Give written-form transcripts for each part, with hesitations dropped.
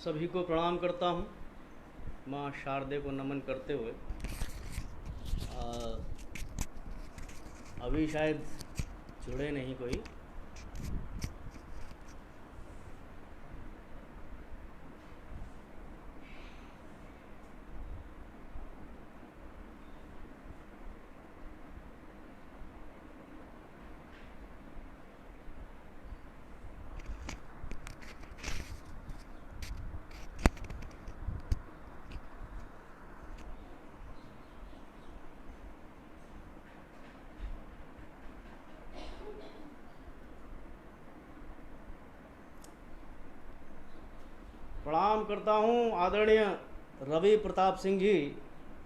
सभी को प्रणाम करता हूँ। माँ शारदे को नमन करते हुए अभी शायद जुड़े नहीं कोई। प्रणाम करता हूँ आदरणीय रवि प्रताप सिंह जी,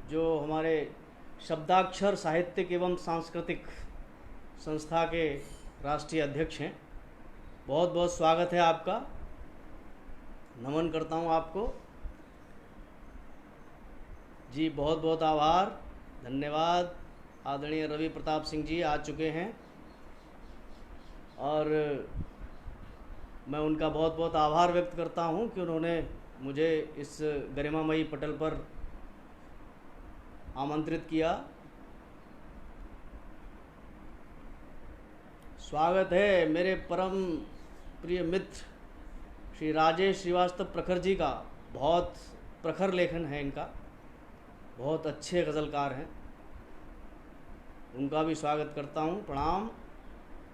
जो हमारे शब्दाक्षर साहित्यिक एवं सांस्कृतिक संस्था के राष्ट्रीय अध्यक्ष हैं। बहुत बहुत स्वागत है आपका, नमन करता हूँ आपको जी। बहुत बहुत आभार, धन्यवाद। आदरणीय रवि प्रताप सिंह जी आ चुके हैं और मैं उनका बहुत बहुत आभार व्यक्त करता हूं कि उन्होंने मुझे इस गरिमामयी पटल पर आमंत्रित किया। स्वागत है मेरे परम प्रिय मित्र श्री राजेश श्रीवास्तव प्रखर जी का। बहुत प्रखर लेखन है इनका, बहुत अच्छे गज़लकार हैं, उनका भी स्वागत करता हूं, प्रणाम।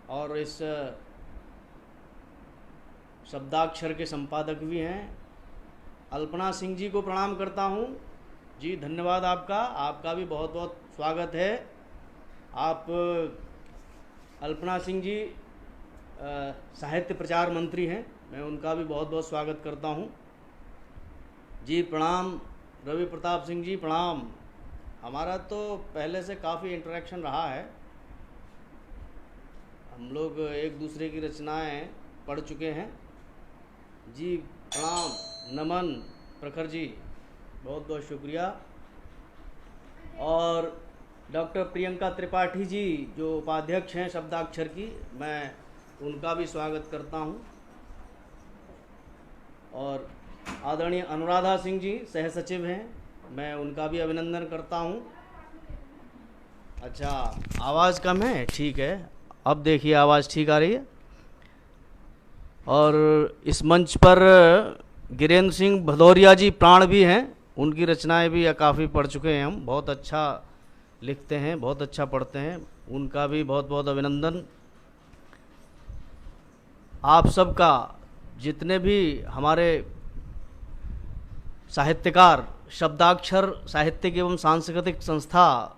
और इस शब्दाक्षर के संपादक भी हैं अल्पना सिंह जी को प्रणाम करता हूं जी, धन्यवाद आपका, आपका भी बहुत बहुत स्वागत है। आप अल्पना सिंह जी साहित्य प्रचार मंत्री हैं, मैं उनका भी बहुत बहुत स्वागत करता हूं जी, प्रणाम। रवि प्रताप सिंह जी प्रणाम। हमारा तो पहले से काफ़ी इंटरेक्शन रहा है, हम लोग एक दूसरे की रचनाएं पढ़ चुके हैं जी, प्रणाम, नमन प्रखर जी, बहुत बहुत शुक्रिया। और डॉक्टर प्रियंका त्रिपाठी जी जो उपाध्यक्ष हैं शब्दाक्षर की, मैं उनका भी स्वागत करता हूं। और आदरणीय अनुराधा सिंह जी सह सचिव हैं, मैं उनका भी अभिनंदन करता हूं। अच्छा, आवाज़ कम है, ठीक है, अब देखिए आवाज़ ठीक आ रही है। और इस मंच पर गिरेंद्र सिंह भदौरिया जी प्राण भी हैं, उनकी रचनाएं भी काफ़ी पढ़ चुके हैं हम, बहुत अच्छा लिखते हैं, बहुत अच्छा पढ़ते हैं, उनका भी बहुत बहुत अभिनंदन। आप सबका, जितने भी हमारे साहित्यकार शब्दाक्षर साहित्यिक एवं सांस्कृतिक संस्था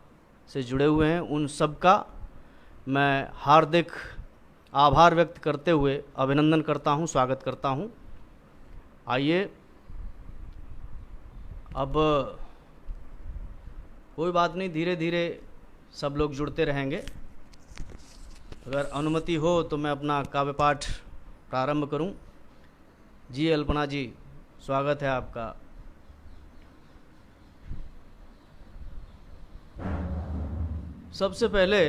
से जुड़े हुए हैं, उन सबका मैं हार्दिक आभार व्यक्त करते हुए अभिनंदन करता हूं, स्वागत करता हूं। आइए, अब कोई बात नहीं, धीरे धीरे सब लोग जुड़ते रहेंगे। अगर अनुमति हो तो मैं अपना काव्य पाठ प्रारंभ करूं जी। अल्पना जी, स्वागत है आपका। सबसे पहले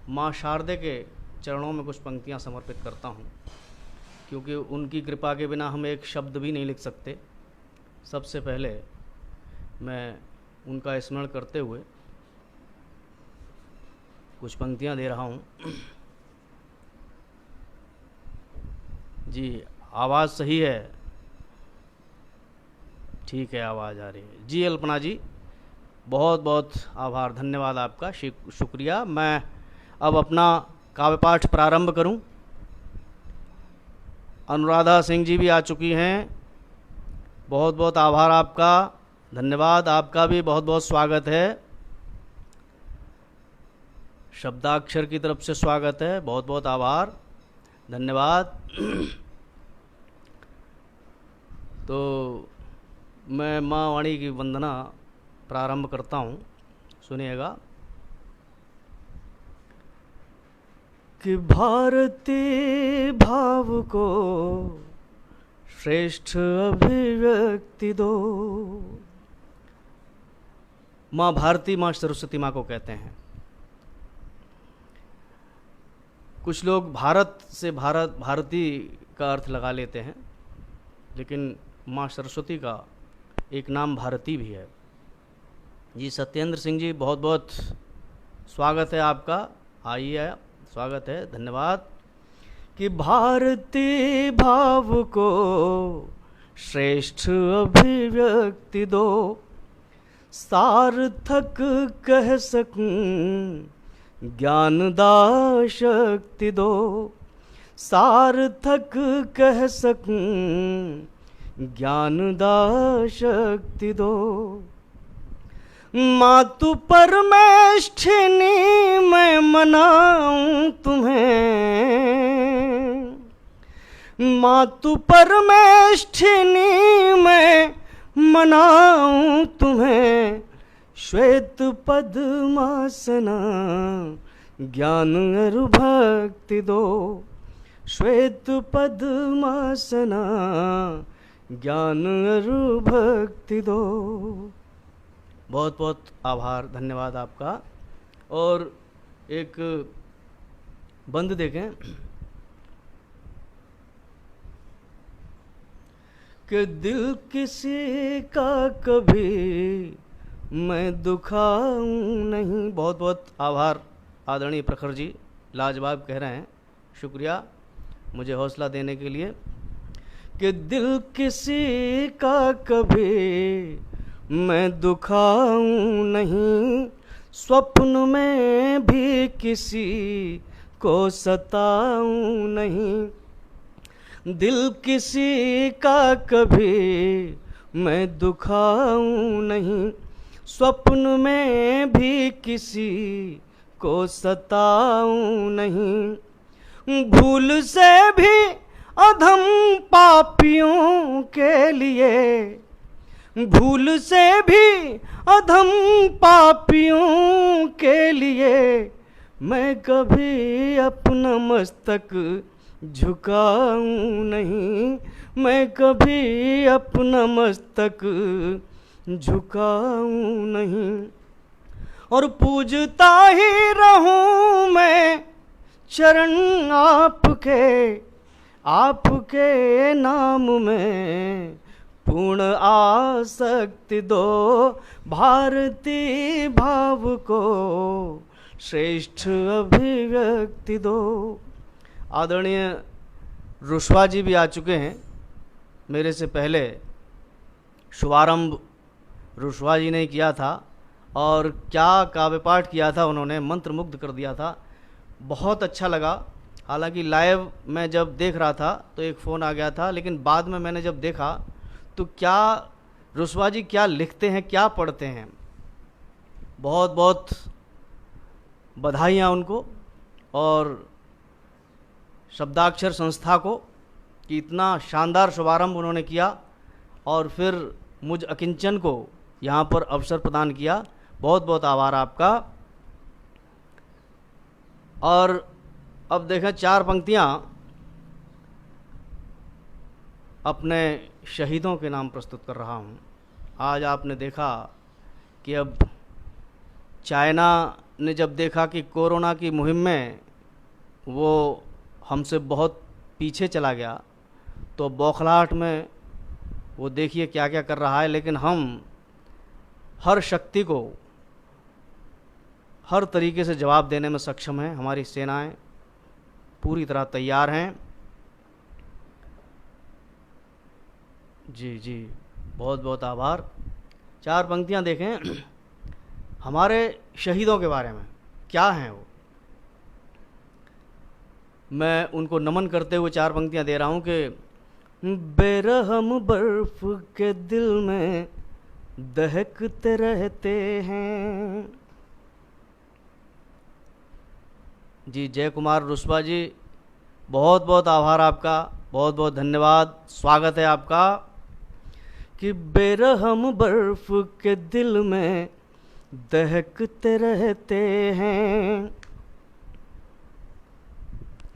माँ शारदे के चरणों में कुछ पंक्तियाँ समर्पित करता हूँ, क्योंकि उनकी कृपा के बिना हम एक शब्द भी नहीं लिख सकते। सबसे पहले मैं उनका स्मरण करते हुए कुछ पंक्तियाँ दे रहा हूँ जी। आवाज़ सही है? ठीक है, आवाज़ आ रही है जी। अल्पना जी, बहुत बहुत आभार, धन्यवाद आपका, शुक्रिया। मैं अब अपना काव्य पाठ प्रारंभ करूं। अनुराधा सिंह जी भी आ चुकी हैं, बहुत बहुत आभार आपका, धन्यवाद, आपका भी बहुत बहुत स्वागत है। शब्दाक्षर की तरफ से स्वागत है, बहुत बहुत आभार, धन्यवाद। तो मैं माँ वाणी की वंदना प्रारंभ करता हूँ, सुनिएगा। कि भारतीय भाव को श्रेष्ठ अभिव्यक्ति दो। माँ भारती, माँ सरस्वती माँ को कहते हैं। कुछ लोग भारत से भारती का अर्थ लगा लेते हैं, लेकिन माँ सरस्वती का एक नाम भारती भी है। जी सत्येंद्र सिंह जी, बहुत बहुत स्वागत है आपका, आइए, स्वागत है, धन्यवाद। कि भारती भाव को श्रेष्ठ अभिव्यक्ति दो, सार्थक कह सकूं ज्ञानदा शक्ति दो, सार्थक कह सकूं ज्ञानदा शक्ति दो। मातु परमेष्ठिनी मैं मनाऊं तुम्हें, मातु परमेष्ठिनी मैं मनाऊं तुम्हें, श्वेत पद्मासना ज्ञान अरु भक्ति दो, श्वेत पद्मासना ज्ञान अरु भक्ति दो। बहुत बहुत आभार, धन्यवाद आपका। और एक बंद देखें कि दिल किसी का कभी मैं दुखाऊं नहीं। बहुत बहुत आभार आदरणीय प्रखर जी, लाजवाब कह रहे हैं, शुक्रिया मुझे हौसला देने के लिए। कि दिल किसी का कभी मैं दुखाऊं नहीं, स्वप्न में भी किसी को सताऊं नहीं, दिल किसी का कभी मैं दुखाऊं नहीं, स्वप्न में भी किसी को सताऊं नहीं, भूल से भी अधम पापियों के लिए, भूल से भी अधम पापियों के लिए मैं कभी अपना मस्तक झुकाऊं नहीं, मैं कभी अपना मस्तक झुकाऊं नहीं। और पूजता ही रहूं मैं चरण आपके, आपके नाम में पूर्ण आसक्ति दो, भारती भाव को श्रेष्ठ अभिव्यक्ति दो। आदरणीय रुश्वा जी भी आ चुके हैं, मेरे से पहले शुभारंभ रुश्वा जी ने किया था और क्या काव्य पाठ किया था उन्होंने, मंत्रमुग्ध कर दिया था, बहुत अच्छा लगा। हालांकि लाइव मैं जब देख रहा था तो एक फ़ोन आ गया था, लेकिन बाद में मैंने जब देखा तो क्या रुश्वा जी क्या लिखते हैं, क्या पढ़ते हैं। बहुत बहुत बधाइयाँ उनको और शब्दाक्षर संस्था को कि इतना शानदार शुभारंभ उन्होंने किया और फिर मुझ अकिंचन को यहाँ पर अवसर प्रदान किया। बहुत बहुत आभार आपका। और अब देखें, 4 पंक्तियाँ अपने शहीदों के नाम प्रस्तुत कर रहा हूँ। आज आपने देखा कि अब चाइना ने जब देखा कि कोरोना की मुहिम में वो हमसे बहुत पीछे चला गया, तो बौखलाहट में वो देखिए क्या क्या कर रहा है। लेकिन हम हर शक्ति को हर तरीके से जवाब देने में सक्षम हैं। हमारी सेनाएं पूरी तरह तैयार हैं। जी जी, बहुत बहुत आभार। 4 पंक्तियां देखें हमारे शहीदों के बारे में, क्या हैं वो। मैं उनको नमन करते हुए 4 पंक्तियां दे रहा हूं कि बेरहम बर्फ के दिल में दहकते रहते हैं। जी जय कुमार रुश्वा जी, बहुत बहुत आभार आपका, बहुत बहुत धन्यवाद, स्वागत है आपका। कि बेरहम बर्फ के दिल में दहकते रहते हैं,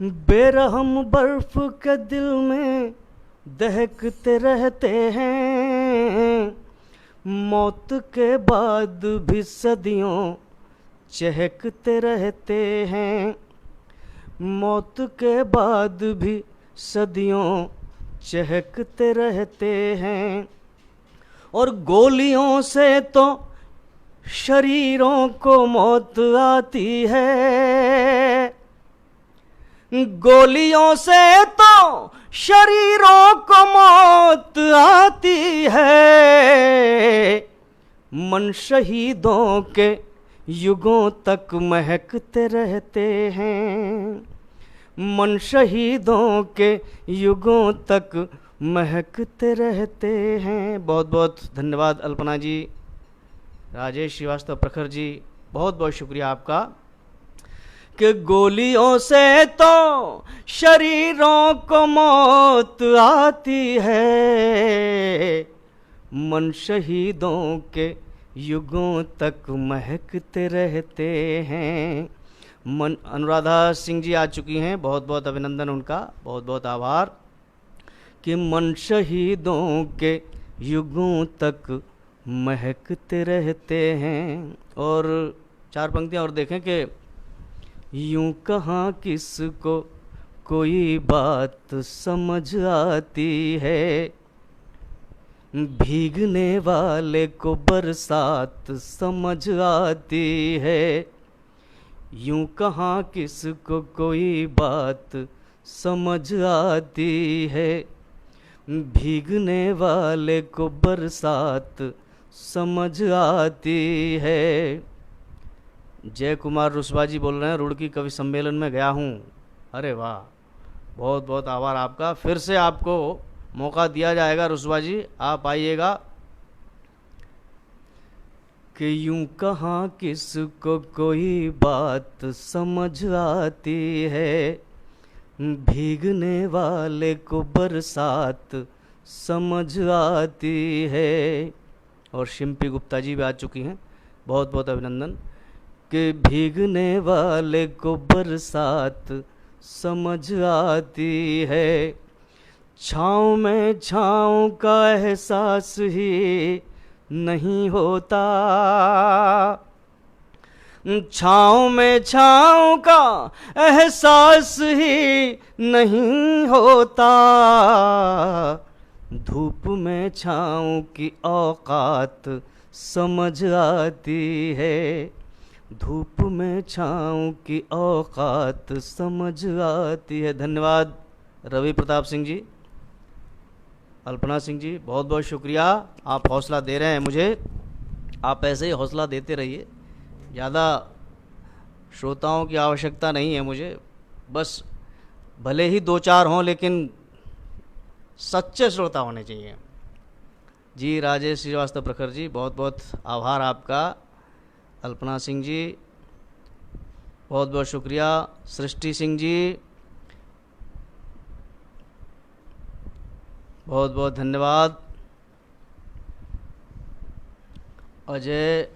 बेरहम बर्फ के दिल में दहकते रहते हैं, मौत के बाद भी सदियों चहकते रहते हैं, मौत के बाद भी सदियों चहकते रहते हैं, और गोलियों से तो शरीरों को मौत आती है, गोलियों से तो शरीरों को मौत आती है, मन शहीदों के युगों तक महकते रहते हैं, मन शहीदों के युगों तक महकते रहते हैं। बहुत बहुत धन्यवाद अल्पना जी, राजेश श्रीवास्तव, प्रखर जी, बहुत बहुत शुक्रिया आपका। कि गोलियों से तो शरीरों को मौत आती है, मन शहीदों के युगों तक महकते रहते हैं। मन अनुराधा सिंह जी आ चुकी हैं, बहुत बहुत अभिनंदन उनका, बहुत बहुत आभार। कि मन शहीदों के युगों तक महकते रहते हैं। और 4 पंक्तियाँ और देखें कि यूं कहाँ किसको कोई बात समझ आती है, भीगने वाले को बरसात समझ आती है, यूं कहाँ किसको कोई बात समझ आती है, भीगने वाले को बरसात समझ आती है। जय कुमार रुस्वा जी बोल रहे हैं, रुड़की कवि सम्मेलन में गया हूँ। अरे वाह, बहुत बहुत आभार आपका। फिर से आपको मौका दिया जाएगा रुस्वा जी, आप आइएगा। कि यूं कहाँ किसको कोई बात समझ आती है, भीगने वाले को बरसात समझ आती है। और शिम्पी गुप्ता जी भी आ चुकी हैं, बहुत बहुत अभिनंदन। कि भीगने वाले को बरसात समझ आती है, छाँव में छाँव का एहसास ही नहीं होता, छाँव में छाँव का एहसास ही नहीं होता, धूप में छाँव की औकात समझ आती है, धूप में छाँव की औकात समझ आती है। धन्यवाद रवि प्रताप सिंह जी, अल्पना सिंह जी, बहुत बहुत शुक्रिया। आप हौसला दे रहे हैं मुझे, आप ऐसे ही हौसला देते रहिए। ज़्यादा श्रोताओं की आवश्यकता नहीं है मुझे, बस भले ही 2-4 हों लेकिन सच्चे श्रोता होने चाहिए। जी राजेश श्रीवास्तव प्रखर जी, बहुत बहुत आभार आपका। अल्पना सिंह जी, बहुत बहुत शुक्रिया। सृष्टि सिंह जी, बहुत बहुत धन्यवाद। अजय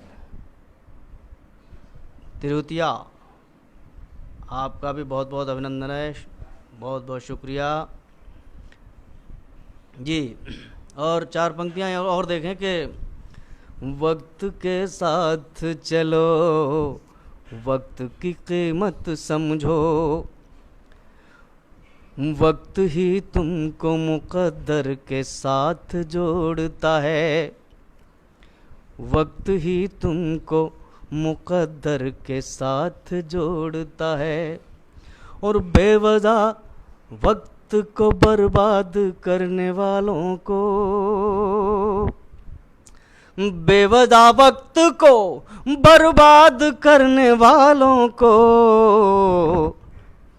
तिरुतिया, आपका भी बहुत बहुत अभिनंदन है, बहुत बहुत शुक्रिया जी। और 4 पंक्तियाँ और देखें कि वक्त के साथ चलो, वक्त की कीमत समझो, वक्त ही तुमको मुक़द्दर के साथ जोड़ता है, वक्त ही तुमको मुक़द्दर के साथ जोड़ता है। और बेवजह वक्त को बर्बाद करने वालों को, बेवजह वक्त को बर्बाद करने वालों को,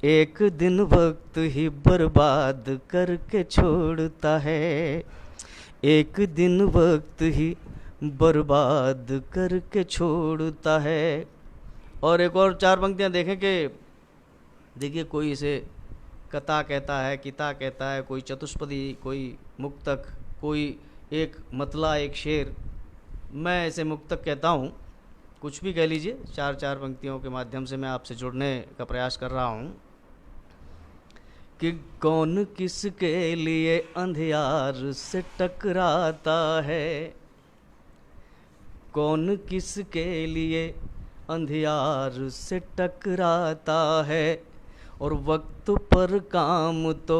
एक दिन वक्त ही बर्बाद करके छोड़ता है, एक दिन वक्त ही बर्बाद करके छोड़ता है। और एक और 4 पंक्तियाँ देखें कि देखिए, कोई इसे कथा कहता है, किता कहता है, कोई चतुष्पदी, कोई मुक्तक, कोई एक मतला, एक शेर। मैं इसे मुक्तक कहता हूँ, कुछ भी कह लीजिए। 4 पंक्तियों के माध्यम से मैं आपसे जुड़ने का प्रयास कर रहा हूँ। कि कौन किसके लिए अंधियार से टकराता है, कौन किसके लिए अंधियार से टकराता है, और वक्त पर काम तो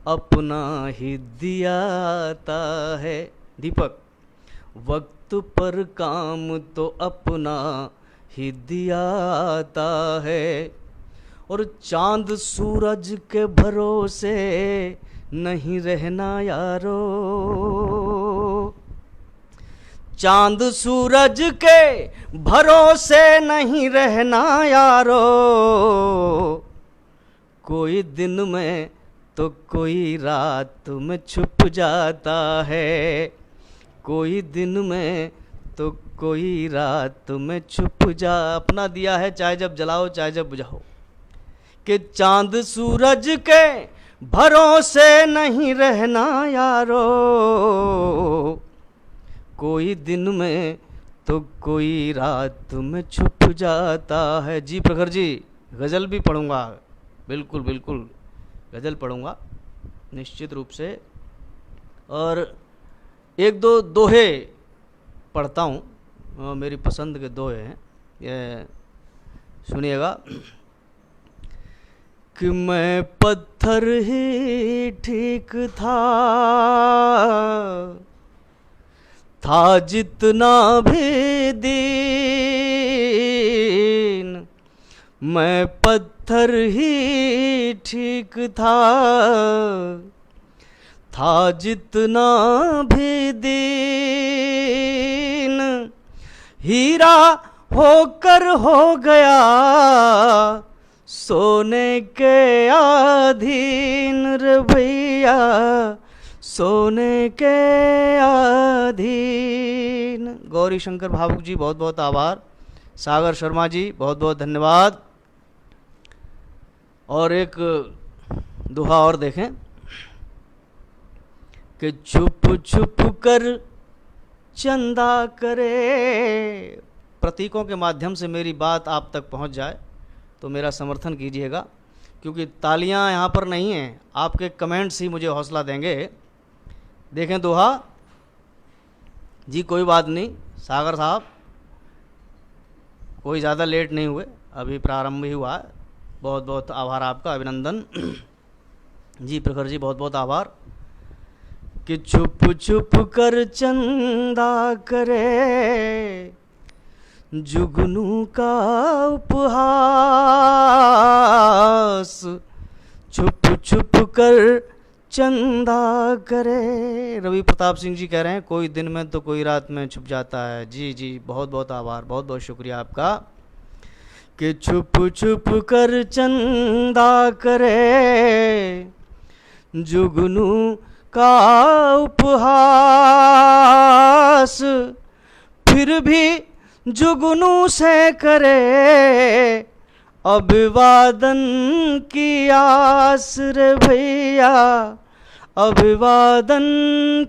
अपना ही दियाता है। दीपक, वक्त पर काम तो अपना ही दियाता है, और चांद सूरज के भरोसे नहीं रहना यारो। चांद सूरज के भरोसे नहीं रहना यारो, कोई दिन में तो कोई रात में छुप जाता है, कोई दिन में तो कोई रात में छुप जा। अपना दिया है चाहे जब जलाओ चाहे जब बुझाओ, कि चांद सूरज के भरोसे नहीं रहना यारो, कोई दिन में तो कोई रात में छुप जाता है। जी प्रखर जी, गज़ल भी पढ़ूंगा, बिल्कुल बिल्कुल गज़ल पढ़ूंगा निश्चित रूप से, और एक दो दोहे पढ़ता हूँ, मेरी पसंद के दोहे हैं, ये सुनिएगा। कि मैं पत्थर ही ठीक था जितना भी दीन, मैं पत्थर ही ठीक था जितना भी दीन, हीरा होकर हो गया सोने के अधीन रे भैया, सोने के अधीन। गौरी शंकर भावुक जी बहुत बहुत आभार, सागर शर्मा जी बहुत बहुत धन्यवाद। और एक दोहा और देखें कि छुप छुप कर चंदा करे। प्रतीकों के माध्यम से मेरी बात आप तक पहुंच जाए तो मेरा समर्थन कीजिएगा, क्योंकि तालियां यहाँ पर नहीं हैं, आपके कमेंट्स ही मुझे हौसला देंगे। देखें दोहा जी, कोई बात नहीं सागर साहब, कोई ज़्यादा लेट नहीं हुए, अभी प्रारंभ ही हुआ है। बहुत बहुत आभार आपका, अभिनंदन जी। प्रखर जी बहुत बहुत आभार। कि छुप छुप कर चंदा करे जुगनू का उपहास, छुप छुप कर चंदा करे। रवि प्रताप सिंह जी कह रहे हैं कोई दिन में तो कोई रात में छुप जाता है। जी जी बहुत बहुत आभार, बहुत बहुत शुक्रिया आपका। कि छुप छुप कर चंदा करे जुगनू का उपहास, फिर भी जुगनू से करे अभिवादन की आस रे भैया, अभिवादन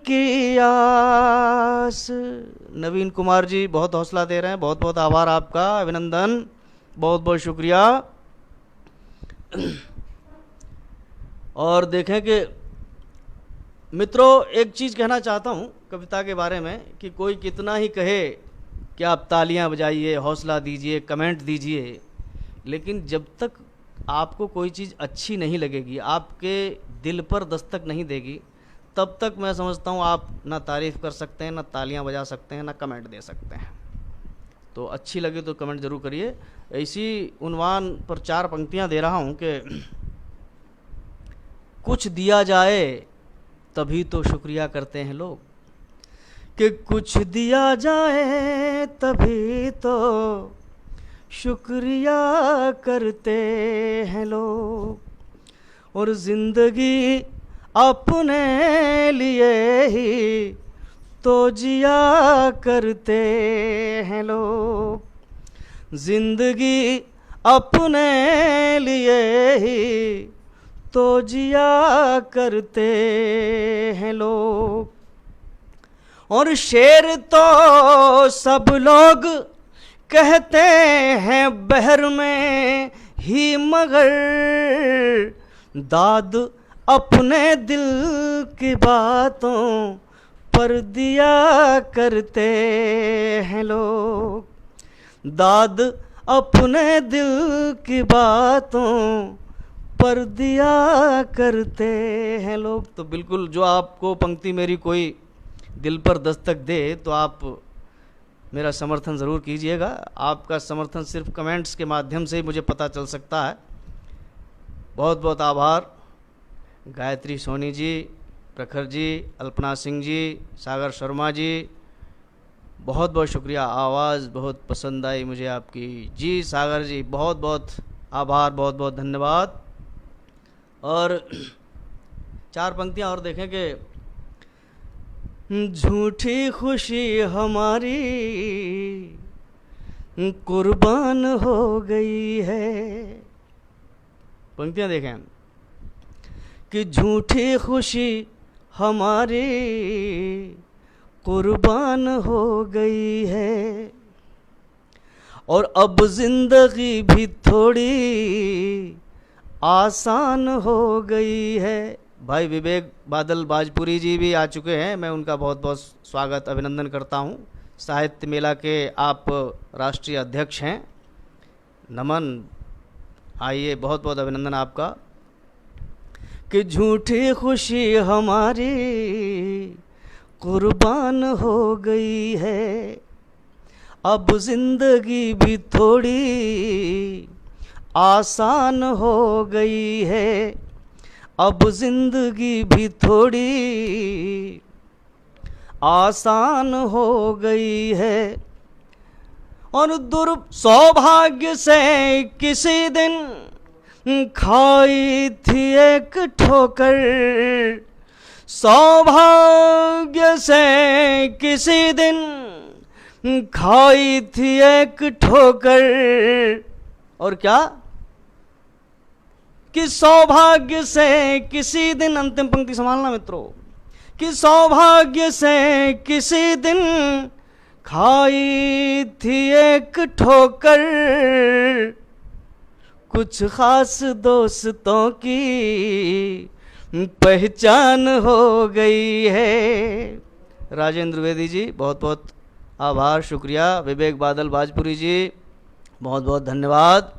की आस। नवीन कुमार जी बहुत हौसला दे रहे हैं, बहुत बहुत आभार आपका, अभिनंदन, बहुत बहुत शुक्रिया। और देखें कि मित्रों, एक चीज़ कहना चाहता हूँ कविता के बारे में, कि कोई कितना ही कहे कि आप तालियां बजाइए, हौसला दीजिए, कमेंट दीजिए, लेकिन जब तक आपको कोई चीज़ अच्छी नहीं लगेगी, आपके दिल पर दस्तक नहीं देगी, तब तक मैं समझता हूँ आप ना तारीफ़ कर सकते हैं, ना तालियां बजा सकते हैं, ना कमेंट दे सकते हैं। तो अच्छी लगे तो कमेंट ज़रूर करिए। इसी उन्वान पर 4 पंक्तियाँ दे रहा हूँ कि कुछ दिया जाए तभी तो शुक्रिया करते हैं लोग, कि कुछ दिया जाए तभी तो शुक्रिया करते हैं लोग, और ज़िंदगी अपने लिए ही तो जिया करते हैं लोग, ज़िंदगी अपने लिए ही तो जिया करते हैं लोग। और शेर तो सब लोग कहते हैं बहर में ही, मगर दाद अपने दिल की बातों पर दिया करते हैं लोग, दाद अपने दिल की बातों पर दिया करते हैं लोग। तो बिल्कुल जो आपको पंक्ति मेरी कोई दिल पर दस्तक दे तो आप मेरा समर्थन ज़रूर कीजिएगा। आपका समर्थन सिर्फ कमेंट्स के माध्यम से ही मुझे पता चल सकता है। बहुत बहुत आभार गायत्री सोनी जी, प्रखर जी, अल्पना सिंह जी, सागर शर्मा जी, बहुत बहुत शुक्रिया। आवाज़ बहुत पसंद आई मुझे आपकी जी। सागर जी बहुत बहुत आभार, बहुत बहुत धन्यवाद। और 4 पंक्तियाँ और देखें कि झूठी खुशी हमारी कुर्बान हो गई है। पंक्तियाँ देखें कि झूठी खुशी हमारी कुर्बान हो गई है और अब जिंदगी भी थोड़ी आसान हो गई है। भाई विवेक बादल बाजपुरी जी भी आ चुके हैं, मैं उनका बहुत बहुत स्वागत अभिनंदन करता हूं। साहित्य मेला के आप राष्ट्रीय अध्यक्ष हैं, नमन। आइए, बहुत बहुत अभिनंदन आपका। कि झूठी खुशी हमारी कुर्बान हो गई है, अब जिंदगी भी थोड़ी आसान हो गई है, अब जिंदगी भी थोड़ी आसान हो गई है। और सौभाग्य से किसी दिन खाई थी एक ठोकर, सौभाग्य से किसी दिन खाई थी एक ठोकर। और क्या कि सौभाग्य से किसी दिन, अंतिम पंक्ति संभालना मित्रों, कि सौभाग्य से किसी दिन खाई थी एक ठोकर, कुछ खास दोस्तों की पहचान हो गई है। राजेंद्र द्विवेदी जी बहुत बहुत आभार, शुक्रिया। विवेक बादल बाजपुरी जी बहुत बहुत धन्यवाद।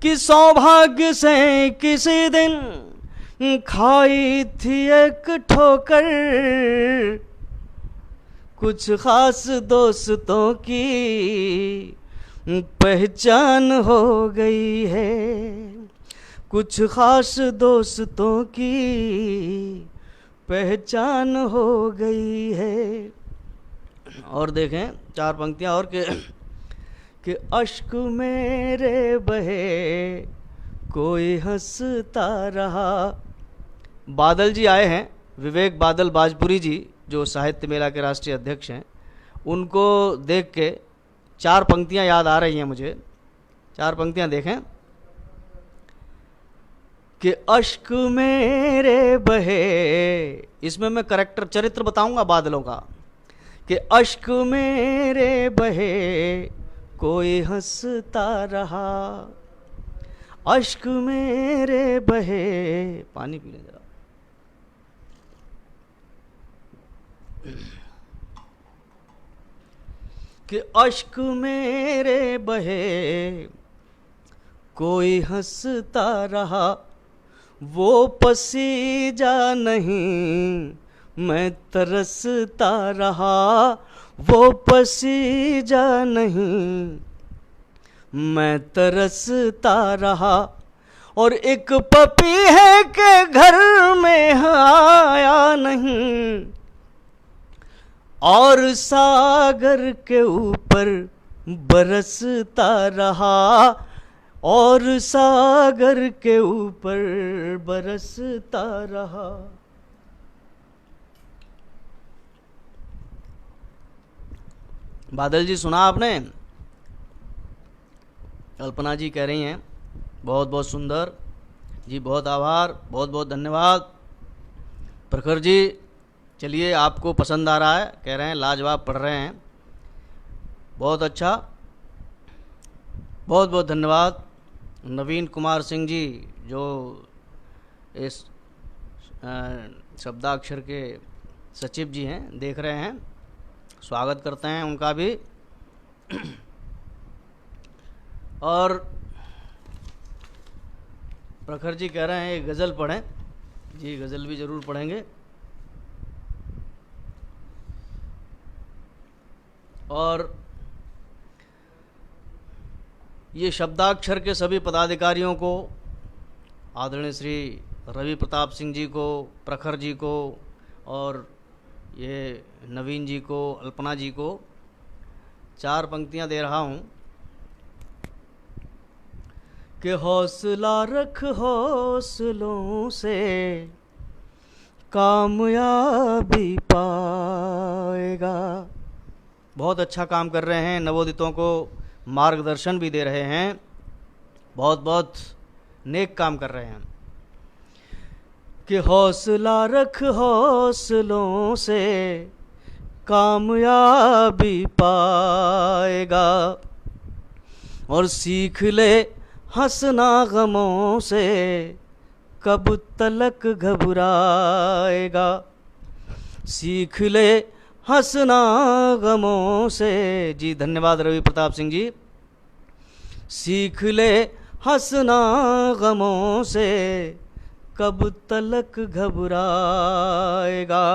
कि सौभाग्य से किसी दिन खाई थी एक ठोकर, कुछ खास दोस्तों की पहचान हो गई है, कुछ खास दोस्तों की पहचान हो गई है। और देखें 4 पंक्तियां और कि अश्क मेरे बहे कोई हंसता रहा। बादल जी आए हैं, विवेक बादल बाजपुरी जी जो साहित्य मेला के राष्ट्रीय अध्यक्ष हैं, उनको देख के 4 पंक्तियां याद आ रही हैं मुझे। 4 पंक्तियां देखें कि अश्क मेरे बहे, इसमें मैं करेक्टर चरित्र बताऊंगा बादलों का, कि अश्क मेरे बहे कोई हंसता रहा, अश्क मेरे बहे। पानी पी लें जरा। कि अश्क मेरे बहे कोई हंसता रहा, वो पसीजा नहीं मैं तरसता रहा, वो पसीजा नहीं मैं तरसता रहा। और एक पपीहे के घर में आया नहीं, और सागर के ऊपर बरसता रहा, और सागर के ऊपर बरसता रहा। बादल जी सुना आपने? कल्पना जी कह रही हैं बहुत बहुत सुंदर जी, बहुत आभार, बहुत बहुत धन्यवाद। प्रखर जी चलिए, आपको पसंद आ रहा है, कह रहे हैं लाजवाब पढ़ रहे हैं, बहुत अच्छा, बहुत बहुत धन्यवाद। नवीन कुमार सिंह जी जो इस शब्दाक्षर के सचिव जी हैं, देख रहे हैं, स्वागत करते हैं उनका भी। और प्रखर जी कह रहे हैं एक गज़ल पढ़ें। जी गज़ल भी ज़रूर पढ़ेंगे। और ये शब्दाक्षर के सभी पदाधिकारियों को, आदरणीय श्री रवि प्रताप सिंह जी को, प्रखर जी को और ये नवीन जी को, अल्पना जी को 4 पंक्तियां दे रहा हूँ कि हौसला रख हौसलों से कामयाबी पाएगा। बहुत अच्छा काम कर रहे हैं, नवोदितों को मार्गदर्शन भी दे रहे हैं, बहुत बहुत नेक काम कर रहे हैं। कि हौसला रख हौसलों से कामयाबी पाएगा और सीख ले हंसना गमों से कब तलक घबराएगा। सीख ले हंसना गमों से। जी धन्यवाद रवि प्रताप सिंह जी। सीख ले हंसना गमों से कब तलक घबराएगा।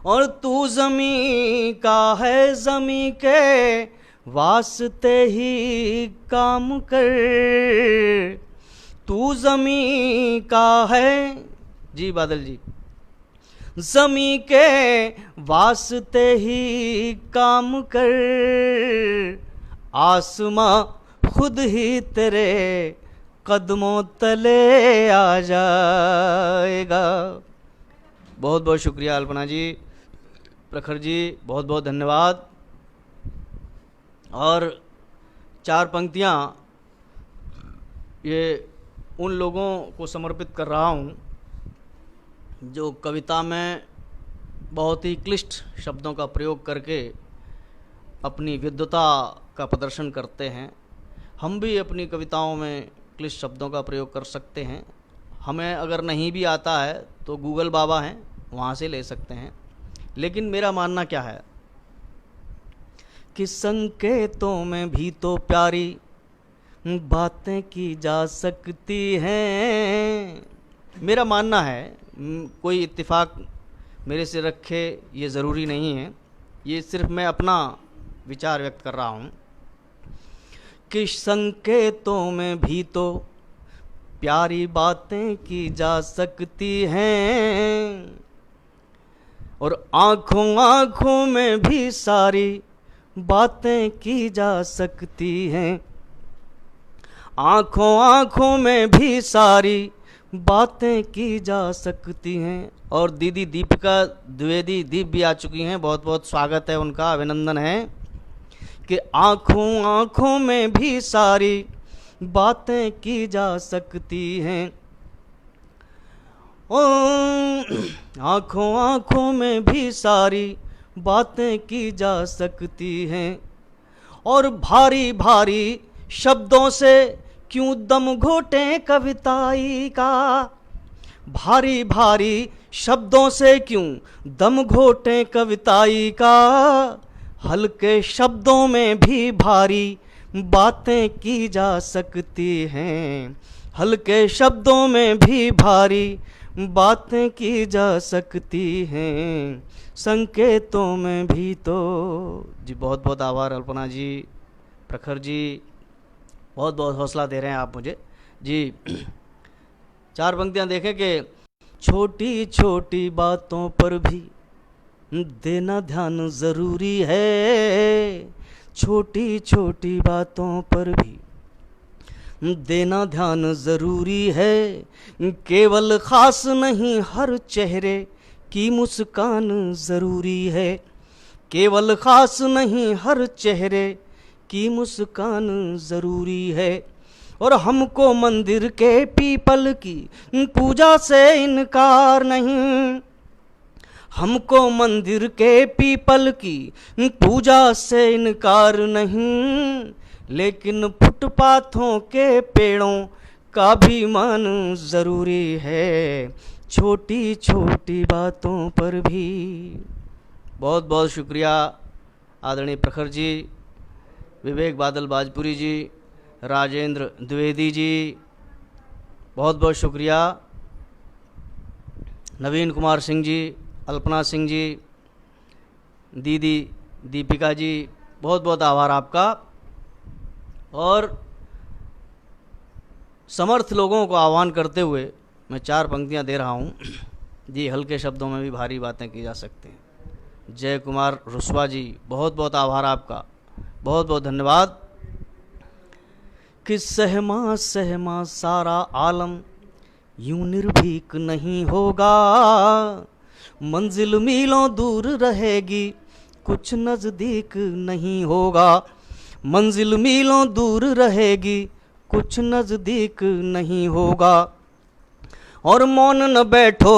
और तू ज़मीं का है, ज़मीं के वास्ते ही काम कर। तू ज़मीं का है, जी बादल जी, ज़मीं के वास्ते ही काम कर। आसमां खुद ही तेरे कदमों तले आ जाएगा। बहुत बहुत शुक्रिया अल्पना जी, प्रखर जी, बहुत बहुत धन्यवाद। और 4 पंक्तियाँ ये उन लोगों को समर्पित कर रहा हूँ जो कविता में बहुत ही क्लिष्ट शब्दों का प्रयोग करके अपनी विद्वता का प्रदर्शन करते हैं। हम भी अपनी कविताओं में क्लिष्ट शब्दों का प्रयोग कर सकते हैं। हमें अगर नहीं भी आता है तो गूगल बाबा हैं, वहाँ से ले सकते हैं। लेकिन मेरा मानना क्या है कि संकेतों में भी तो प्यारी बातें की जा सकती हैं। मेरा मानना है, कोई इत्तेफाक मेरे से रखे ये ज़रूरी नहीं है, ये सिर्फ मैं अपना विचार व्यक्त कर रहा हूँ कि संकेतों में भी तो प्यारी बातें की जा सकती हैं और आँखों आँखों में भी सारी बातें की जा सकती हैं। आँखों आँखों में भी सारी बातें की जा सकती हैं। और दीदी दीपिका द्विवेदी दीप भी आ चुकी हैं, बहुत बहुत स्वागत है उनका, अभिनंदन है। कि आँखों आँखों में भी सारी बातें की जा सकती हैं। आँखों आँखों में भी सारी बातें की जा सकती हैं और भारी भारी शब्दों से क्यों दम घोटें कविताई का। भारी भारी शब्दों से क्यों दम घोटें कविताई का। हल्के शब्दों में भी भारी बातें की जा सकती हैं। हल्के शब्दों में भी भारी बातें की जा सकती हैं। संकेतों में भी तो। जी बहुत बहुत आभार अल्पना जी, प्रखर जी, बहुत बहुत हौसला दे रहे हैं आप मुझे जी। 4 पंक्तियाँ देखें कि छोटी छोटी बातों पर भी देना ध्यान ज़रूरी है। छोटी छोटी बातों पर भी देना ध्यान ज़रूरी है। केवल ख़ास नहीं हर चेहरे की मुस्कान ज़रूरी है। केवल ख़ास नहीं हर चेहरे की मुस्कान ज़रूरी है। और हमको मंदिर के पीपल की पूजा से इनकार नहीं। हमको मंदिर के पीपल की पूजा से इनकार नहीं। लेकिन फुटपाथों के पेड़ों का भी मान ज़रूरी है। छोटी छोटी बातों पर भी। बहुत बहुत शुक्रिया आदरणीय प्रखर जी, विवेक बादल बाजपुरी जी, राजेंद्र द्विवेदी जी, बहुत बहुत शुक्रिया नवीन कुमार सिंह जी, अल्पना सिंह जी, दीदी दीपिका जी, बहुत बहुत आभार आपका। और समर्थ लोगों को आह्वान करते हुए मैं 4 पंक्तियां दे रहा हूं जी। हल्के शब्दों में भी भारी बातें की जा सकती हैं। जय कुमार रुस्वा जी, बहुत बहुत आभार आपका, बहुत बहुत धन्यवाद। कि सहमा सहमा सारा आलम यूं निर्भीक नहीं होगा, मंजिल मीलों दूर रहेगी कुछ नज़दीक नहीं होगा। मंजिल मीलों दूर रहेगी कुछ नज़दीक नहीं होगा। और मौन न बैठो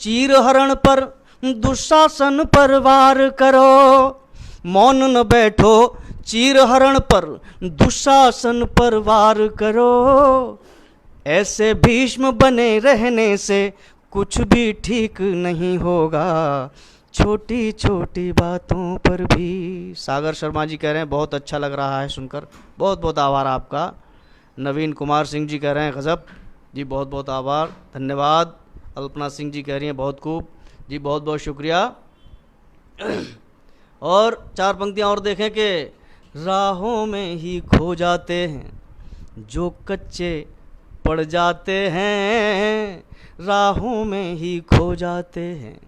चीर हरण पर, दुशासन पर वार करो। मौन न बैठो चीर हरण पर, दुशासन पर वार करो। ऐसे भीष्म बने रहने से कुछ भी ठीक नहीं होगा, छोटी छोटी बातों पर भी। सागर शर्मा जी कह रहे हैं बहुत अच्छा लग रहा है सुनकर, बहुत बहुत आभार आपका। नवीन कुमार सिंह जी कह रहे हैं गजब जी, बहुत बहुत आभार, धन्यवाद। अल्पना सिंह जी कह रही हैं बहुत खूब जी, बहुत बहुत शुक्रिया। और 4 पंक्तियां और देखें कि राहों में ही खो जाते हैं जो कच्चे पड़ जाते हैं। राहों में ही खो जाते हैं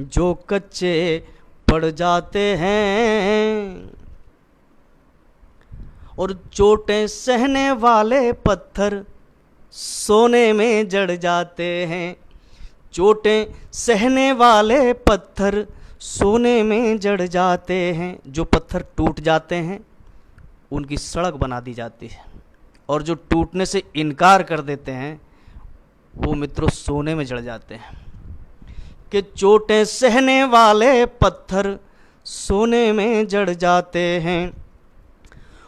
जो कच्चे पड़ जाते हैं। और चोटें सहने वाले पत्थर सोने में जड़ जाते हैं। चोटें सहने वाले पत्थर सोने में जड़ जाते हैं। जो पत्थर टूट जाते हैं उनकी सड़क बना दी जाती है, और जो टूटने से इनकार कर देते हैं वो मित्रों सोने में जड़ जाते हैं। कि चोटें सहने वाले पत्थर सोने में जड़ जाते हैं।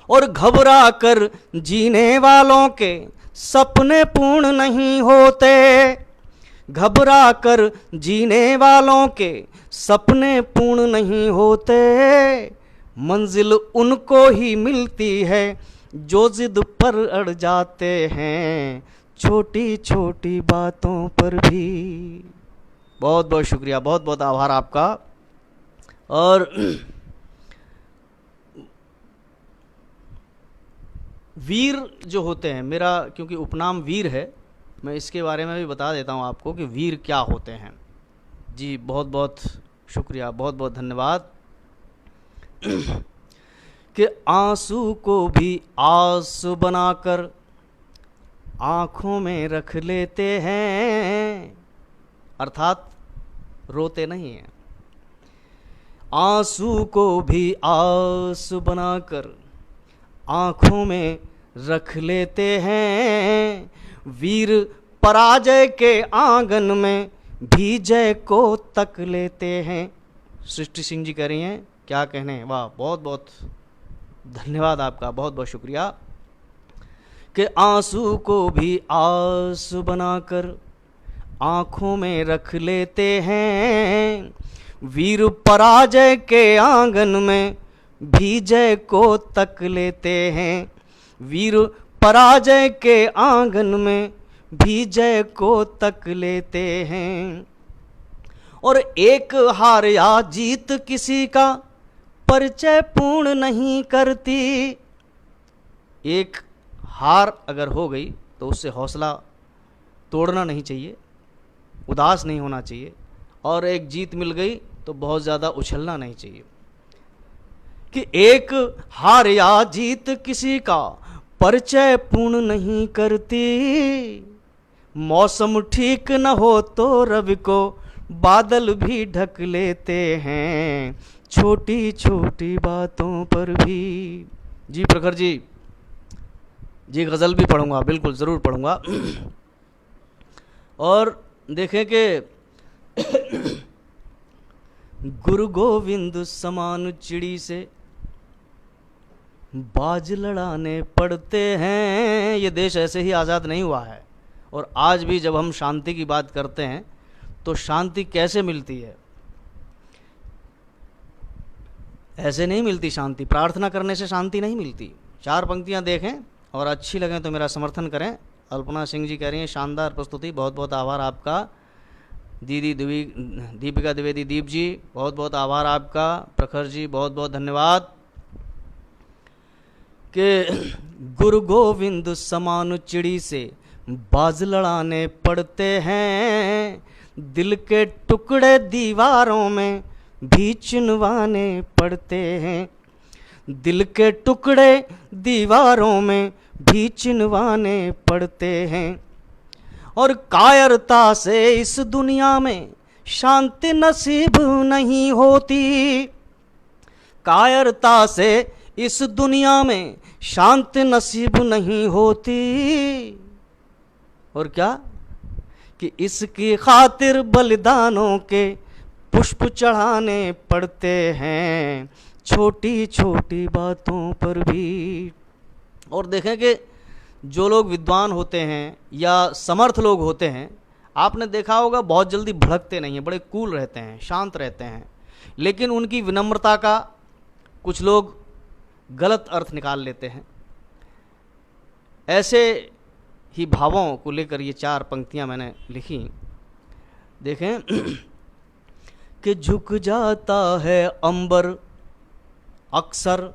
और घबरा कर जीने वालों के सपने पूर्ण नहीं होते। घबरा कर जीने वालों के सपने पूर्ण नहीं होते। मंजिल उनको ही मिलती है जो जिद पर अड़ जाते हैं, छोटी छोटी बातों पर भी। बहुत बहुत शुक्रिया, बहुत बहुत आभार आपका। और वीर जो होते हैं, मेरा क्योंकि उपनाम वीर है, मैं इसके बारे में भी बता देता हूं आपको कि वीर क्या होते हैं जी। बहुत बहुत शुक्रिया, बहुत बहुत धन्यवाद। कि आंसू को भी आस बनाकर आँखों में रख लेते हैं, अर्थात रोते नहीं हैं। आंसू को भी आस बनाकर आँखों में रख लेते हैं। वीर पराजय के आंगन में भी जय को तक लेते हैं। सृष्टि सिंह जी कह रही हैं, क्या कहने, वाह, बहुत बहुत धन्यवाद आपका, बहुत बहुत शुक्रिया। कि आंसू को भी आस बनाकर आँखों में रख लेते हैं। वीर पराजय के आंगन में भी जय को तक लेते हैं। वीर पराजय के आंगन में भी जय को तक लेते हैं। और एक हार या जीत किसी का परिचय पूर्ण नहीं करती। एक हार अगर हो गई तो उससे हौसला तोड़ना नहीं चाहिए, उदास नहीं होना चाहिए। और एक जीत मिल गई तो बहुत ज़्यादा उछलना नहीं चाहिए। कि एक हार या जीत किसी का परिचय पूर्ण नहीं करती। मौसम ठीक न हो तो रवि को बादल भी ढक लेते हैं, छोटी छोटी बातों पर भी। जी प्रखर जी, जी गज़ल भी पढ़ूंगा, बिल्कुल ज़रूर पढ़ूंगा। और देखें कि गुरु गोविंद समान चिड़ी से बाज लड़ाने पड़ते हैं। ये देश ऐसे ही आज़ाद नहीं हुआ है। और आज भी जब हम शांति की बात करते हैं तो शांति कैसे मिलती है? ऐसे नहीं मिलती शांति, प्रार्थना करने से शांति नहीं मिलती। 4 पंक्तियां देखें और अच्छी लगें तो मेरा समर्थन करें। अल्पना सिंह जी कह रही हैं शानदार प्रस्तुति, बहुत बहुत आभार आपका। दीदी दीपिका द्विवेदी दीप जी, बहुत बहुत आभार आपका। प्रखर जी, बहुत बहुत धन्यवाद। कि गुरु गोविंद समान चिड़ी से बाज लड़ाने पड़ते हैं, दिल के टुकड़े दीवारों में भी चुनवाने पड़ते हैं, दिल के टुकड़े दीवारों में भी चिनवाने पड़ते हैं। और कायरता से इस दुनिया में शांति नसीब नहीं होती, कायरता से इस दुनिया में शांति नसीब नहीं होती। और क्या कि इसकी खातिर बलिदानों के पुष्प चढ़ाने पड़ते हैं, छोटी छोटी बातों पर भी। और देखें कि जो लोग विद्वान होते हैं या समर्थ लोग होते हैं, आपने देखा होगा बहुत जल्दी भड़कते नहीं हैं, बड़े कूल रहते हैं, शांत रहते हैं। लेकिन उनकी विनम्रता का कुछ लोग गलत अर्थ निकाल लेते हैं। ऐसे ही भावों को लेकर ये 4 पंक्तियां मैंने लिखी। देखें कि झुक जाता है अंबर अक्सर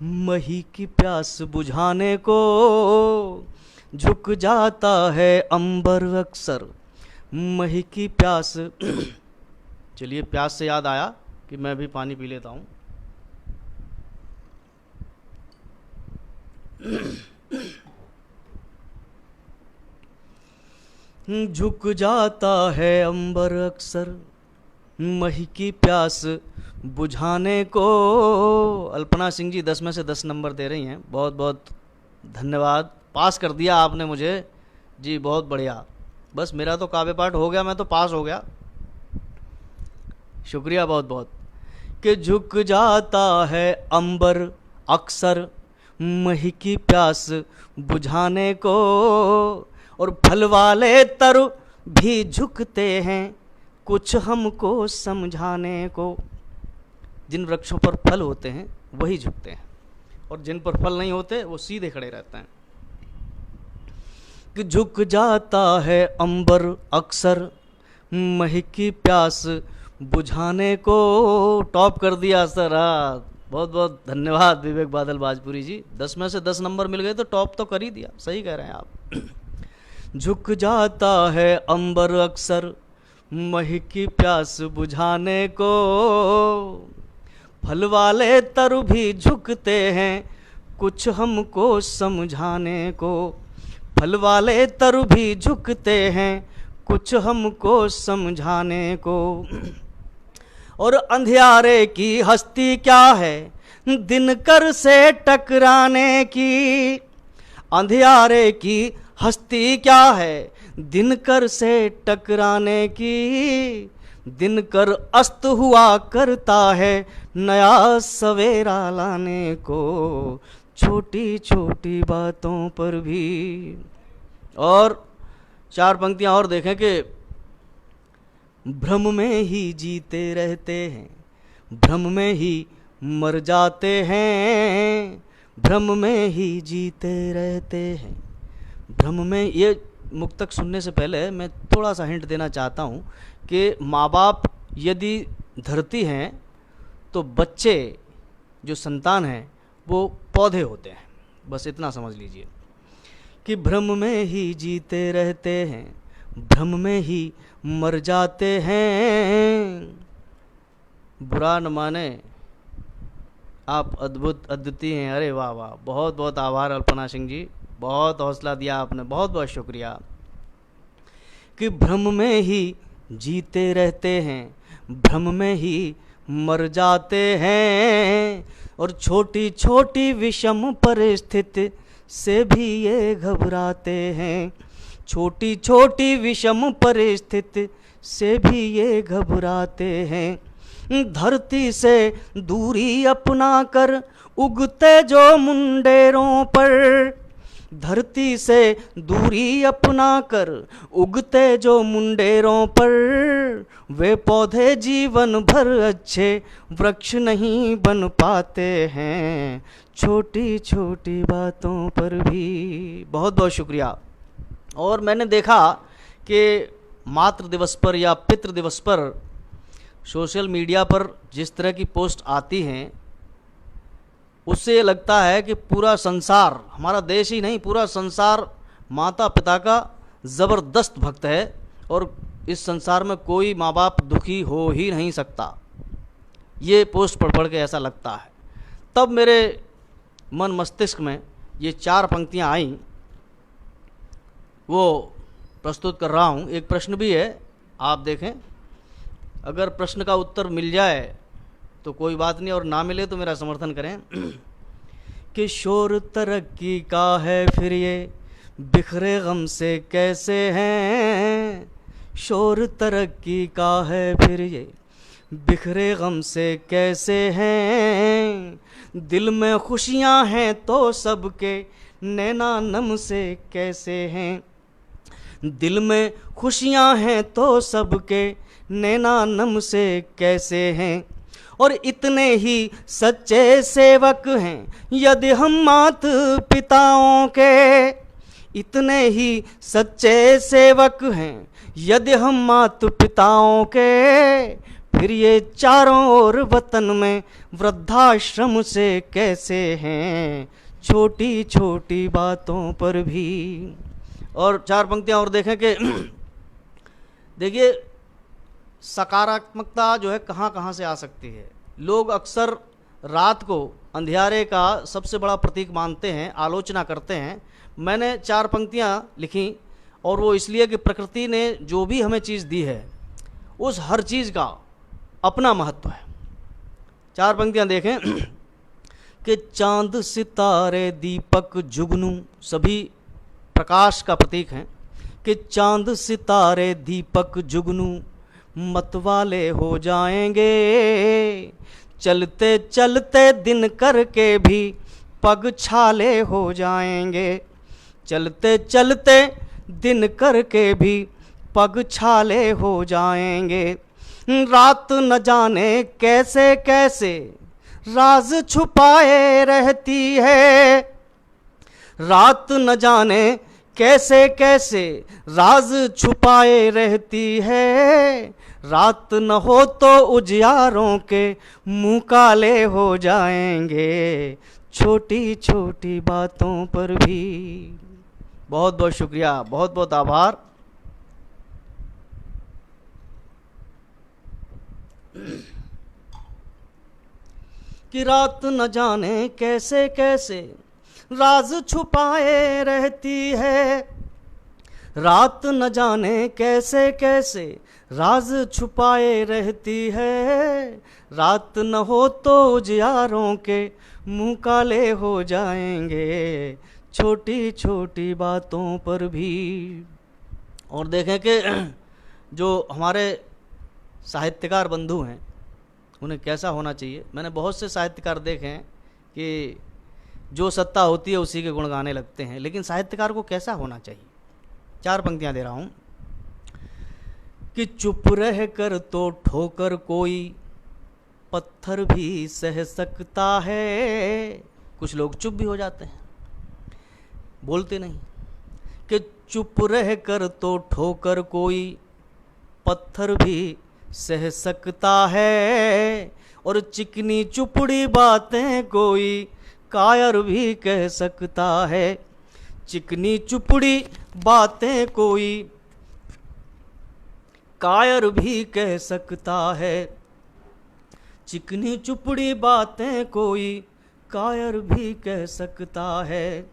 मही की प्यास बुझाने को, झुक जाता है अंबर अक्सर मही की प्यास। चलिए, प्यास से याद आया कि मैं भी पानी पी लेता हूँ। झुक जाता है अंबर अक्सर मही की प्यास बुझाने को। अल्पना सिंह जी 10 में से 10 नंबर दे रही हैं, बहुत बहुत धन्यवाद। पास कर दिया आपने मुझे जी, बहुत बढ़िया। बस मेरा तो काव्य पाठ हो गया, मैं तो पास हो गया। शुक्रिया बहुत बहुत। कि झुक जाता है अंबर अक्सर मही की प्यास बुझाने को, और फल वाले तरु भी झुकते हैं कुछ हमको समझाने को। जिन वृक्षों पर फल होते हैं वही झुकते हैं, और जिन पर फल नहीं होते वो सीधे खड़े रहते हैं। कि झुक जाता है अंबर अक्सर मही की प्यास बुझाने को। टॉप कर दिया सर, बहुत बहुत धन्यवाद विवेक बादल बाजपुरी जी। 10 में से 10 नंबर मिल गए तो टॉप तो कर ही दिया, सही कह रहे हैं आप। झुक जाता है अंबर अक्सर मही की प्यास बुझाने को, फल वाले तरु भी झुकते हैं कुछ हमको समझाने को। फल वाले तरु भी झुकते हैं कुछ हमको समझाने को। और अंधियारे की हस्ती क्या है दिनकर से टकराने की, अंधियारे की हस्ती क्या है दिनकर से टकराने की। दिनकर अस्त हुआ करता है नया सवेरा लाने को, छोटी छोटी बातों पर भी। और 4 पंक्तियां और देखें कि भ्रम में ही जीते रहते हैं, भ्रम में ही मर जाते हैं, भ्रम में ही जीते रहते हैं, भ्रम में। ये मुक्तक सुनने से पहले मैं थोड़ा सा हिंट देना चाहता हूँ कि माँ बाप यदि धरती हैं तो बच्चे जो संतान हैं वो पौधे होते हैं, बस इतना समझ लीजिए। कि भ्रम में ही जीते रहते हैं, भ्रम में ही मर जाते हैं। बुरा न माने, आप अद्भुत अद्वितीय हैं। अरे वाह वाह, बहुत बहुत आभार अल्पना सिंह जी, बहुत हौसला दिया आपने, बहुत बहुत शुक्रिया। कि भ्रम में ही जीते रहते हैं, भ्रम में ही मर जाते हैं, और छोटी छोटी विषम परिस्थिति से भी ये घबराते हैं, छोटी छोटी विषम परिस्थिति से भी ये घबराते हैं। धरती से दूरी अपना कर उगते जो मुंडेरों पर, धरती से दूरी अपना कर उगते जो मुंडेरों पर, वे पौधे जीवन भर अच्छे वृक्ष नहीं बन पाते हैं, छोटी छोटी बातों पर भी। बहुत बहुत शुक्रिया। और मैंने देखा कि मातृ दिवस पर या पितृ दिवस पर सोशल मीडिया पर जिस तरह की पोस्ट आती हैं, उससे ये लगता है कि पूरा संसार, हमारा देश ही नहीं पूरा संसार माता पिता का ज़बरदस्त भक्त है और इस संसार में कोई माँ बाप दुखी हो ही नहीं सकता। ये पोस्ट पढ़ के ऐसा लगता है। तब मेरे मन मस्तिष्क में ये 4 पंक्तियाँ आईं, वो प्रस्तुत कर रहा हूँ। एक प्रश्न भी है, आप देखें, अगर प्रश्न का उत्तर मिल जाए तो कोई बात नहीं, और ना मिले तो मेरा समर्थन करें। कि शोर तरक्की का है फिर ये बिखरे गम से कैसे हैं, शोर तरक्की का है फिर ये बिखरे गम से कैसे हैं, दिल में खुशियाँ हैं तो सबके नैना नम से कैसे हैं, दिल में खुशियाँ हैं तो सबके नैना नम से कैसे हैं, और इतने ही सच्चे सेवक हैं यदि हम मात पिताओं के, इतने ही सच्चे सेवक हैं यदि हम मात पिताओं के, फिर ये चारों ओर वतन में वृद्धाश्रम से कैसे हैं, छोटी छोटी बातों पर भी। और 4 पंक्तियाँ और देखें कि देखिए सकारात्मकता जो है कहाँ कहाँ से आ सकती है। लोग अक्सर रात को अंधियारे का सबसे बड़ा प्रतीक मानते हैं, आलोचना करते हैं। मैंने 4 पंक्तियाँ लिखी, और वो इसलिए कि प्रकृति ने जो भी हमें चीज़ दी है उस हर चीज़ का अपना महत्व है। 4 पंक्तियाँ देखें कि चांद सितारे दीपक जुगनू, सभी प्रकाश का प्रतीक हैं, कि चांद सितारे दीपक जुगनू मतवाले हो जाएंगे, चलते चलते दिन करके भी पग छाले हो जाएंगे, चलते चलते दिन करके भी पग छाले हो जाएंगे, रात न जाने कैसे कैसे राज छुपाए रहती है, रात न जाने कैसे कैसे राज छुपाए रहती है, रात न हो तो उजियारों के मुँह काले हो जाएंगे, छोटी छोटी बातों पर भी। बहुत बहुत शुक्रिया, बहुत बहुत आभार। कि रात न जाने कैसे कैसे राज छुपाए रहती है, रात न जाने कैसे कैसे राज छुपाए रहती है, रात न हो तो उजियारों के मुँह काले हो जाएंगे, छोटी छोटी बातों पर भी। और देखें कि जो हमारे साहित्यकार बंधु हैं उन्हें कैसा होना चाहिए। मैंने बहुत से साहित्यकार देखे हैं कि जो सत्ता होती है उसी के गुण गाने लगते हैं, लेकिन साहित्यकार को कैसा होना चाहिए। 4 पंक्तियां दे रहा हूँ कि चुप रह कर तो ठोकर कोई पत्थर भी सह सकता है, कुछ लोग चुप भी हो जाते हैं, बोलते नहीं, कि चुप रह कर तो ठोकर कोई पत्थर भी सह सकता है, और चिकनी चुपड़ी बातें कोई कायर भी कह सकता है, चिकनी चुपड़ी बातें कोई कायर भी कह सकता है, चिकनी चुपड़ी बातें कोई कायर भी कह सकता है,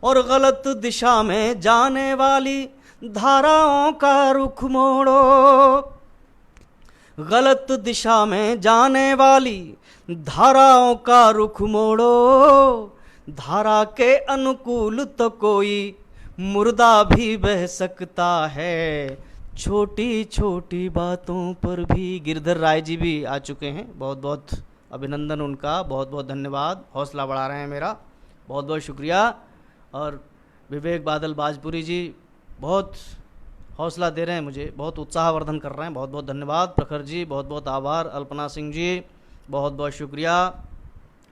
और गलत दिशा में जाने वाली धाराओं का रुख मोड़ो, गलत दिशा में जाने वाली धाराओं का रुख मोड़ो, धारा के अनुकूल तो कोई मुर्दा भी बह सकता है, छोटी छोटी बातों पर भी। गिरधर राय जी भी आ चुके हैं, बहुत बहुत अभिनंदन उनका, बहुत बहुत धन्यवाद, हौसला बढ़ा रहे हैं मेरा, बहुत बहुत शुक्रिया। और विवेक बादल बाजपुरी जी बहुत हौसला दे रहे हैं मुझे, बहुत उत्साहवर्धन कर रहे हैं, बहुत बहुत धन्यवाद। प्रखर जी बहुत बहुत आभार। अल्पना सिंह जी बहुत बहुत शुक्रिया।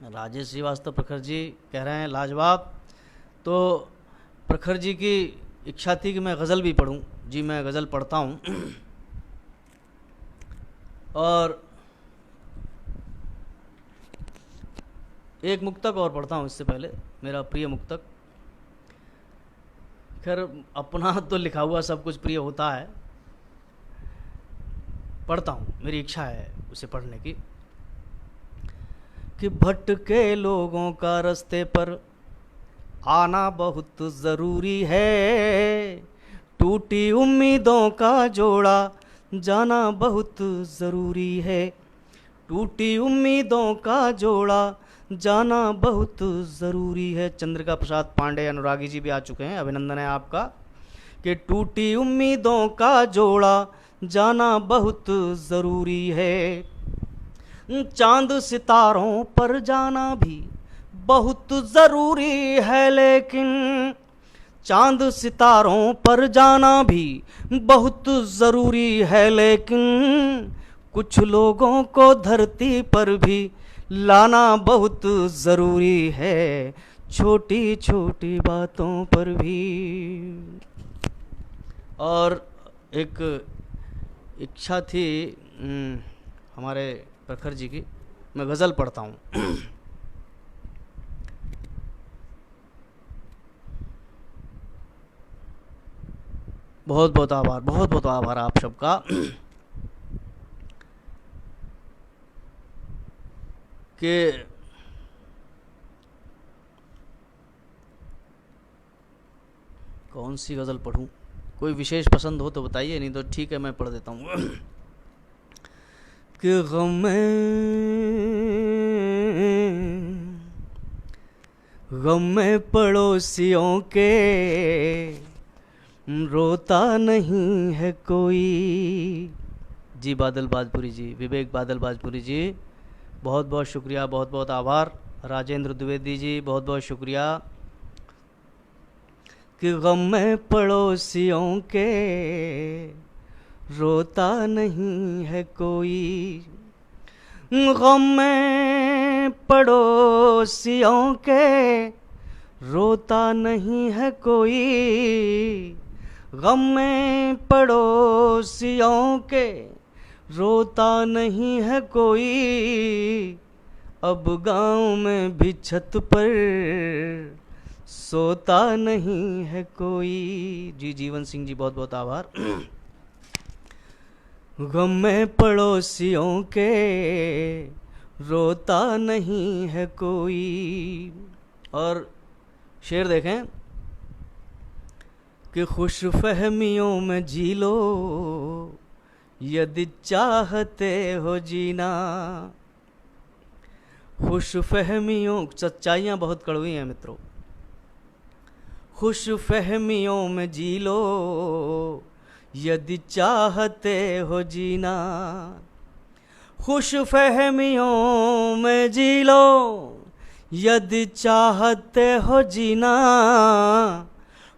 राजेश श्रीवास्तव प्रखर जी कह रहे हैं लाजवाब। तो प्रखर जी की इच्छा थी कि मैं गज़ल भी पढ़ूं। जी मैं गज़ल पढ़ता हूं। और एक मुक्तक और पढ़ता हूं इससे पहले, मेरा प्रिय मुक्तक। खैर अपना तो लिखा हुआ सब कुछ प्रिय होता है, पढ़ता हूं, मेरी इच्छा है उसे पढ़ने की। कि भटके लोगों का रास्ते पर आना बहुत ज़रूरी है, टूटी उम्मीदों का जोड़ा जाना बहुत ज़रूरी है, टूटी उम्मीदों का जोड़ा जाना बहुत ज़रूरी है। चंद्रिका प्रसाद पांडे अनुरागी जी भी आ चुके हैं, अभिनंदन है आपका। कि टूटी उम्मीदों का जोड़ा जाना बहुत ज़रूरी है, चांद सितारों पर जाना भी बहुत ज़रूरी है, लेकिन चांद सितारों पर जाना भी बहुत ज़रूरी है, लेकिन कुछ लोगों को धरती पर भी लाना बहुत ज़रूरी है, छोटी छोटी बातों पर भी। और एक इच्छा थी हमारे प्रखर जी की, मैं गज़ल पढ़ता हूँ। बहुत बहुत आभार, बहुत बहुत आभार आप सबका। कि कौन सी गज़ल पढ़ूं, कोई विशेष पसंद हो तो बताइए, नहीं तो ठीक है मैं पढ़ देता हूँ। कि गम में पड़ोसियों के रोता नहीं है कोई। जी बादल बाजपुरी जी, विवेक बादल बाजपुरी जी, बहुत बहुत शुक्रिया, बहुत बहुत आभार। राजेंद्र द्विवेदी जी, बहुत बहुत शुक्रिया। कि गम में पड़ोसियों के रोता नहीं है कोई, गम में पड़ोसियों के रोता नहीं है कोई, गम में पड़ोसियों के रोता नहीं है कोई, अब गांव में भी छत पर सोता नहीं है कोई। जी जीवन सिंह जी, बहुत बहुत आभार। गम में पड़ोसियों के रोता नहीं है कोई। और शेर देखें कि खुश फहमियों में जी लो यदि चाहते हो जीना। खुश फहमियों, सच्चाइयाँ बहुत कड़वी हैं मित्रों। खुश फहमियों में जी लो यदि चाहते हो जीना, खुश फहमियों में जी लो यदि चाहते हो जीना,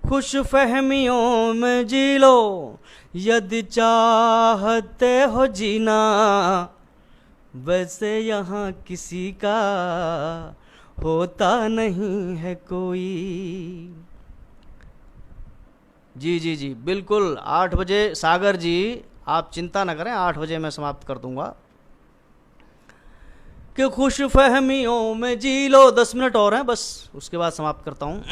खुश फहमियों में जी लो यदि चाहते हो जीना, वैसे यहाँ किसी का होता नहीं है कोई। जी जी जी बिल्कुल, 8 बजे सागर जी आप चिंता न करें, 8 बजे मैं समाप्त कर दूंगा। कि खुश फहमियों में जी लो, 10 मिनट और हैं बस, उसके बाद समाप्त करता हूँ।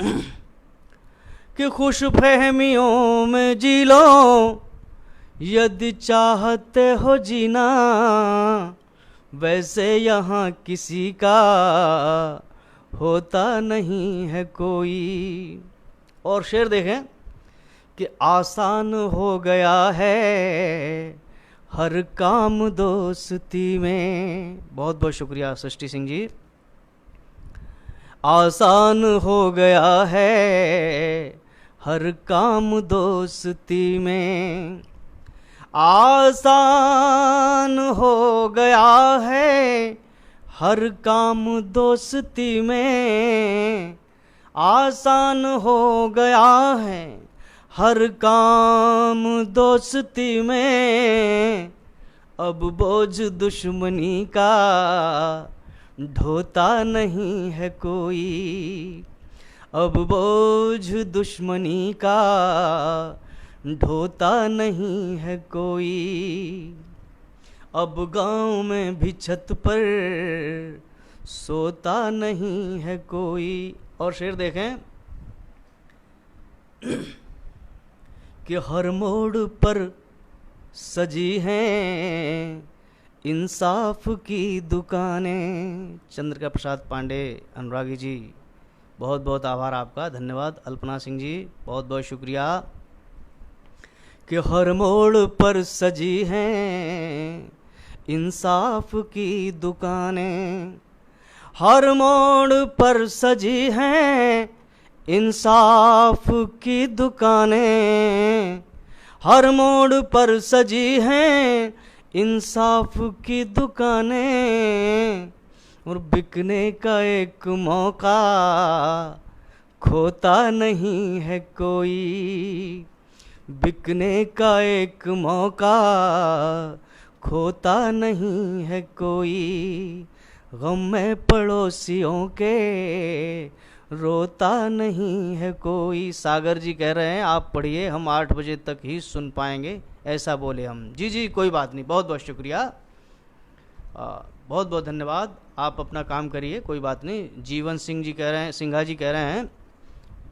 कि खुश फहमियों में जी लो यदि चाहते हो जीना, वैसे यहाँ किसी का होता नहीं है कोई। और शेर देखें कि आसान हो गया है हर काम दोस्ती में। बहुत बहुत शुक्रिया सृष्टि सिंह जी। आसान हो गया है हर काम दोस्ती में, आसान हो गया है हर काम दोस्ती में, आसान हो गया है हर काम दोस्ती में, अब बोझ दुश्मनी का ढोता नहीं है कोई, अब बोझ दुश्मनी का ढोता नहीं है कोई, अब गांव में भी छत पर सोता नहीं है कोई। और शेर देखें कि हर मोड़ पर सजी हैं इंसाफ की दुकानें। चंद्रिका प्रसाद पांडे अनुरागी जी, बहुत बहुत आभार आपका, धन्यवाद। अल्पना सिंह जी, बहुत बहुत शुक्रिया। कि हर मोड़ पर सजी हैं इंसाफ की दुकानें, हर मोड़ पर सजी हैं इंसाफ की दुकानें, हर मोड़ पर सजी हैं इंसाफ की दुकानें, और बिकने का एक मौका खोता नहीं है कोई, बिकने का एक मौका खोता नहीं है कोई, गम में पड़ोसियों के रोता नहीं है कोई। सागर जी कह रहे हैं आप पढ़िए, हम 8 बजे तक ही सुन पाएंगे, ऐसा बोले हम। जी जी कोई बात नहीं, बहुत बहुत शुक्रिया, बहुत बहुत धन्यवाद। आप अपना काम करिए, कोई बात नहीं। जीवन सिंह जी कह रहे हैं, सिंघा जी कह रहे हैं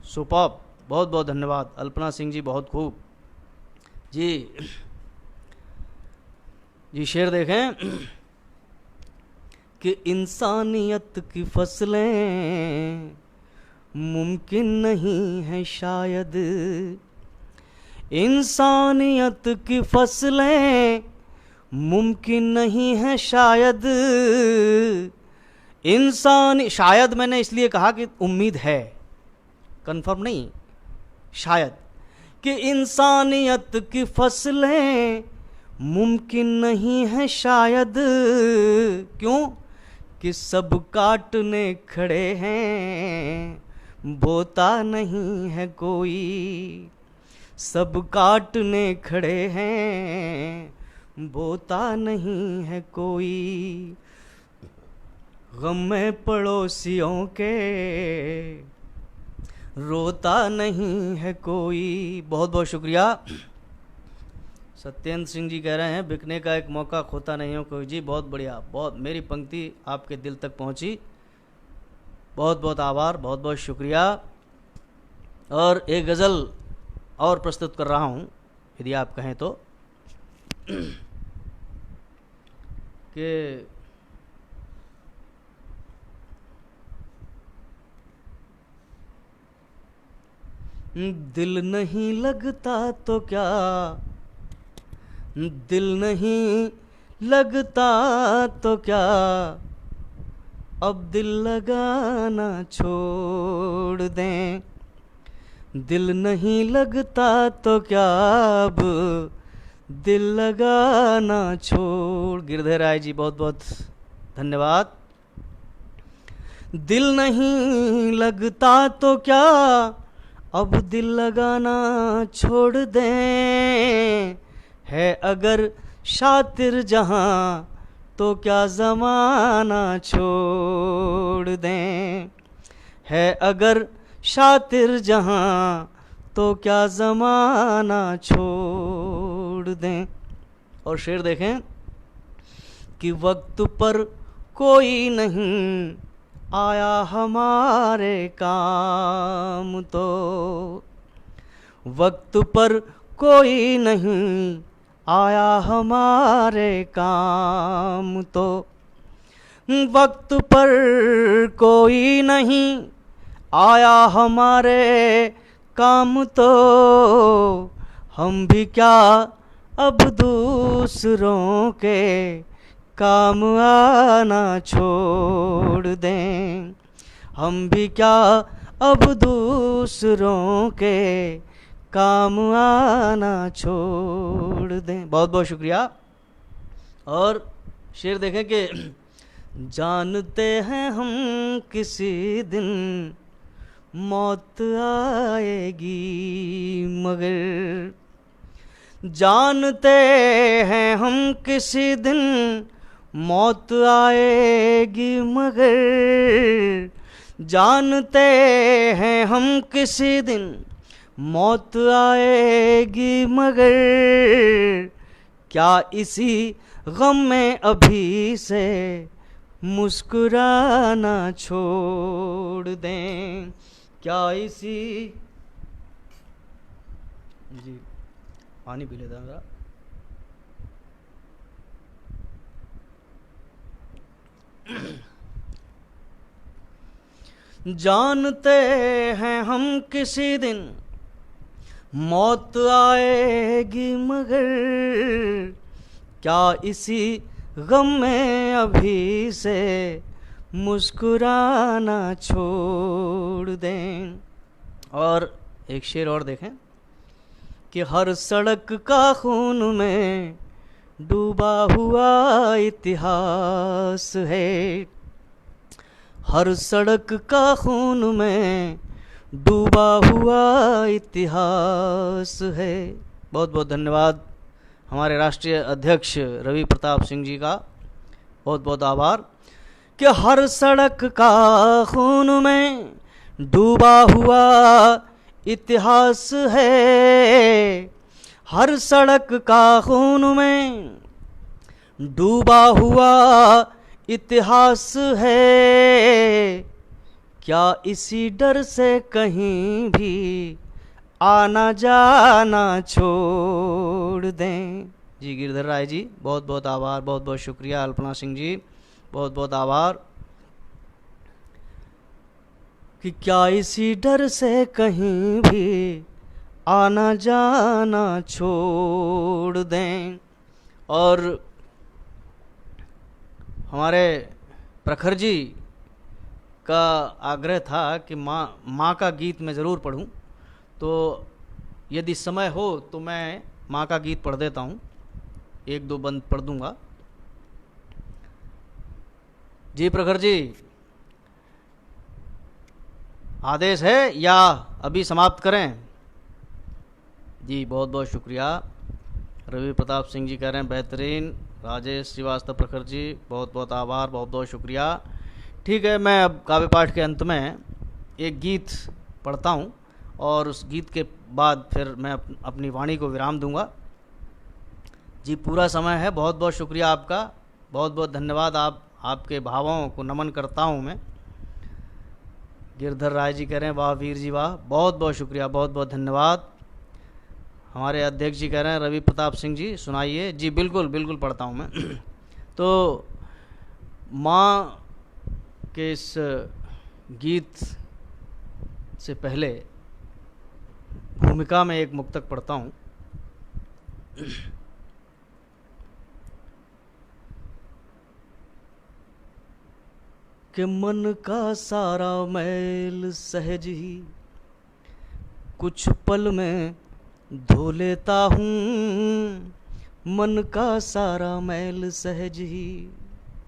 सुपर्ब, बहुत बहुत धन्यवाद। अल्पना सिंह जी बहुत खूब जी। जी शेर देखें कि इंसानियत की फसलें मुमकिन नहीं है शायद, इंसानियत की फसलें मुमकिन नहीं है शायद, इंसान शायद मैंने इसलिए कहा कि उम्मीद है, कंफर्म नहीं, शायद, कि इंसानियत की फसलें मुमकिन नहीं है शायद, क्यों कि सब काटने खड़े हैं बोता नहीं है कोई, सब काटने खड़े हैं बोता नहीं है कोई, गम में पड़ोसियों के रोता नहीं है कोई। बहुत बहुत शुक्रिया। सत्येंद्र सिंह जी कह रहे हैं बिकने का एक मौका खोता नहीं हो कोई। जी बहुत बढ़िया, बहुत, मेरी पंक्ति आपके दिल तक पहुंची, बहुत बहुत आभार, बहुत बहुत शुक्रिया। और एक गज़ल और प्रस्तुत कर रहा हूं, यदि आप कहें तो, कि दिल नहीं लगता तो क्या, दिल नहीं लगता तो क्या, अब दिल लगाना छोड़ दें, दिल नहीं लगता तो क्या अब दिल लगाना छोड़। गिरधर राय जी बहुत बहुत धन्यवाद। दिल नहीं लगता तो क्या अब दिल लगाना छोड़ दें, है अगर शातिर जहां तो क्या ज़माना छोड़ दें, है अगर शातिर जहां तो क्या ज़माना छोड़ दें। और शेर देखें कि वक्त पर कोई नहीं आया हमारे काम तो, वक्त पर कोई नहीं आया हमारे काम तो, वक्त पर कोई नहीं आया हमारे काम तो, हम भी क्या अब दूसरों के काम आना छोड़ दें, हम भी क्या अब दूसरों के काम आना छोड़ दें। बहुत बहुत शुक्रिया। और शेर देखें कि जानते हैं हम किसी दिन मौत आएगी, मगर जानते हैं हम किसी दिन मौत आएगी, मगर जानते हैं हम किसी दिन मौत आएगी, मगर क्या इसी गम में अभी से मुस्कुराना छोड़ दें, क्या इसी। जी पानी पी लेता मेरा। जानते हैं हम किसी दिन मौत आएगी, मगर क्या इसी गम में अभी से मुस्कुराना छोड़ दें। और एक शेर और देखें कि हर सड़क का खून में डूबा हुआ इतिहास है, हर सड़क का खून में डूबा हुआ इतिहास है। बहुत बहुत धन्यवाद हमारे राष्ट्रीय अध्यक्ष रवि प्रताप सिंह जी का, बहुत बहुत आभार। कि हर सड़क का खून में डूबा हुआ इतिहास है, हर सड़क का खून में डूबा हुआ इतिहास है, क्या इसी डर से कहीं भी आना जाना छोड़ दें। जी गिरधर राय जी बहुत बहुत आभार, बहुत बहुत शुक्रिया। अल्पना सिंह जी बहुत बहुत आभार। कि क्या इसी डर से कहीं भी आना जाना छोड़ दें। और हमारे प्रखर जी का आग्रह था कि माँ का गीत मैं ज़रूर पढ़ूं, तो यदि समय हो तो मैं माँ का गीत पढ़ देता हूँ, एक दो बंद पढ़ दूंगा। जी प्रखर जी आदेश है या अभी समाप्त करें। जी बहुत बहुत शुक्रिया। रवि प्रताप सिंह जी कह रहे हैं बेहतरीन। राजेश श्रीवास्तव प्रखर जी बहुत बहुत आभार, बहुत बहुत शुक्रिया। ठीक है, मैं अब काव्य पाठ के अंत में एक गीत पढ़ता हूँ और उस गीत के बाद फिर मैं अपनी वाणी को विराम दूंगा। जी पूरा समय है। बहुत बहुत शुक्रिया आपका, बहुत बहुत धन्यवाद। आपके भावों को नमन करता हूँ मैं। गिरधर राय जी कह रहे हैं वाह वीर जी वाह, बहुत बहुत शुक्रिया, बहुत बहुत धन्यवाद। हमारे अध्यक्ष जी कह रहे हैं रवि प्रताप सिंह जी सुनाइए। जी बिल्कुल बिल्कुल पढ़ता हूँ मैं। तो माँ के इस गीत से पहले भूमिका में एक मुक्तक पढ़ता हूँ। कि मन का सारा मैल सहज ही कुछ पल में धो लेता हूँ, मन का सारा मैल सहज ही।